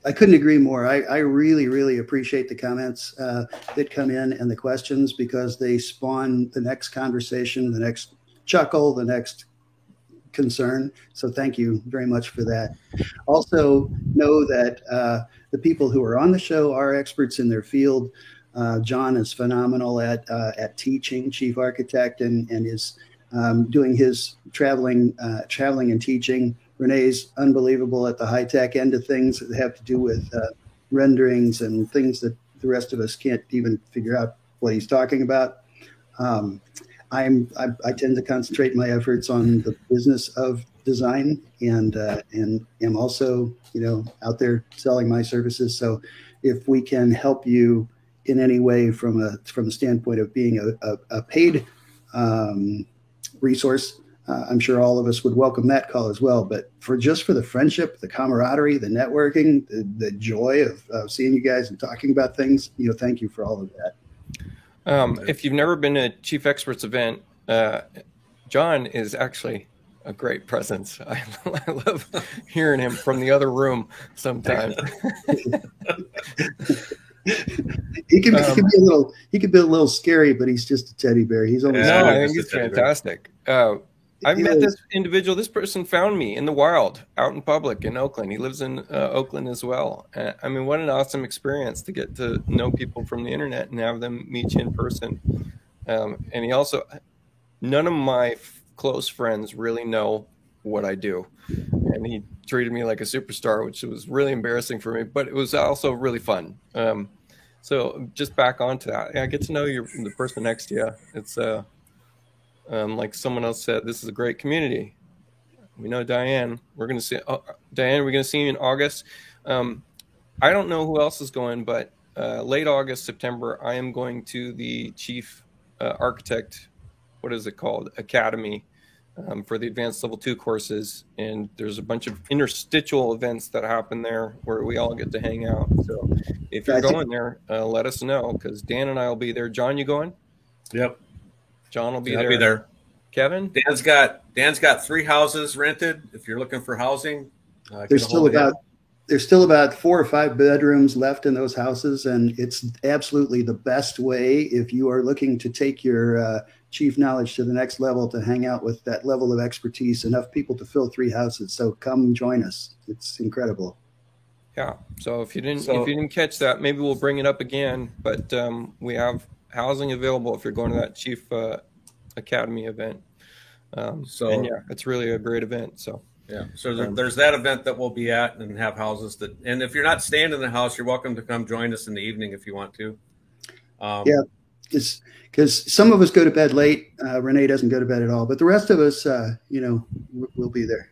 I couldn't agree more. I really, really appreciate the comments that come in and the questions, because they spawn the next conversation, the next chuckle, the next concern. So thank you very much for that. Also know that the people who are on the show are experts in their field. John is phenomenal at teaching, chief architect, and is doing his traveling and teaching. Renee's unbelievable at the high-tech end of things that have to do with renderings and things that the rest of us can't even figure out what he's talking about. I tend to concentrate my efforts on the business of design, and am also out there selling my services. So if we can help you in any way from the standpoint of being a paid resource, I'm sure all of us would welcome that call as well. But for the friendship, the camaraderie, the networking, the joy of seeing you guys and talking about things, thank you for all of that. If you've never been to a Chief Experts event, John is actually a great presence. I love hearing him from the other room sometimes. He can be a little scary, but he's just a teddy bear. He's always I think he's fantastic. I've met this individual. This person found me in the wild, out in public in Oakland. He lives in Oakland as well. I mean, what an awesome experience to get to know people from the internet and have them meet you in person. And he also, none of my close friends really know what I do. And he treated me like a superstar, which was really embarrassing for me, but it was also really fun. So just back onto that. I get to know the person next to you. It's like someone else said, this is a great community. We know Diane. We're going to see Diane. We're going to see you in August. I don't know who else is going, but late August, September, I am going to the Chief Architect. What is it called? Academy for the advanced level 2 courses. And there's a bunch of interstitial events that happen there where we all get to hang out. So if you're going there, let us know, because Dan and I will be there. John, you going? Yep. John will be there. I'll be there. Kevin? Dan's got 3 houses rented. If you're looking for housing, there's still about 4 or 5 bedrooms left in those houses, and it's absolutely the best way if you are looking to take your chief knowledge to the next level, to hang out with that level of expertise, enough people to fill 3 houses. So come join us. It's incredible. Yeah. So if you didn't catch that, maybe we'll bring it up again. But we have housing available if you're going to that Chief Academy event. And yeah, it's really a great event. So yeah, so there's that event that we'll be at and have houses that. And if you're not staying in the house, you're welcome to come join us in the evening if you want to. Yeah, because some of us go to bed late. Renee doesn't go to bed at all, but the rest of us, we'll be there.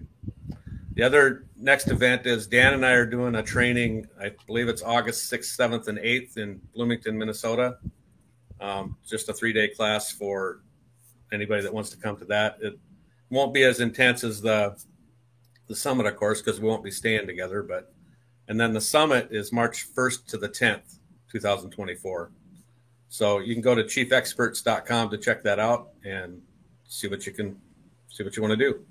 The other next event is Dan and I are doing a training. I believe it's August 6th, 7th, and 8th in Bloomington, Minnesota. Just a 3-day class for anybody that wants to come to that. It won't be as intense as the summit, of course, because we won't be staying together. And then the summit is March 1st to the 10th, 2024. So you can go to chiefexperts.com to check that out and see what you want to do.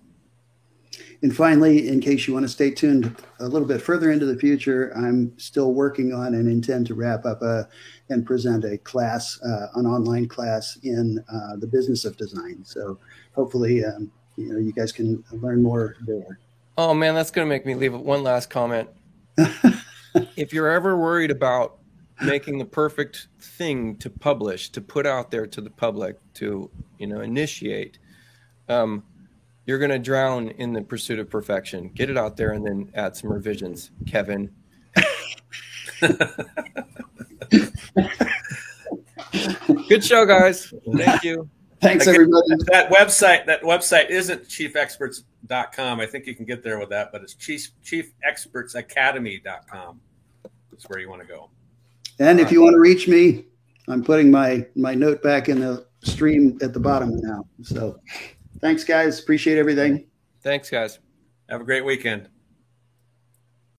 And finally, in case you want to stay tuned a little bit further into the future, I'm still working on and intend to wrap up and present a class, an online class in the business of design. So hopefully, you guys can learn more there. Oh man, that's going to make me leave one last comment. If you're ever worried about making the perfect thing to publish, to put out there to the public, to initiate, you're going to drown in the pursuit of perfection. Get it out there and then add some revisions, Kevin. Good show, guys. Thank you. Thanks, everybody. That website isn't chiefexperts.com. I think you can get there with that, but it's chiefexpertsacademy.com. That's where you want to go. And if you want to reach me, I'm putting my note back in the stream at the bottom now. So thanks, guys. Appreciate everything. Thanks, guys. Have a great weekend.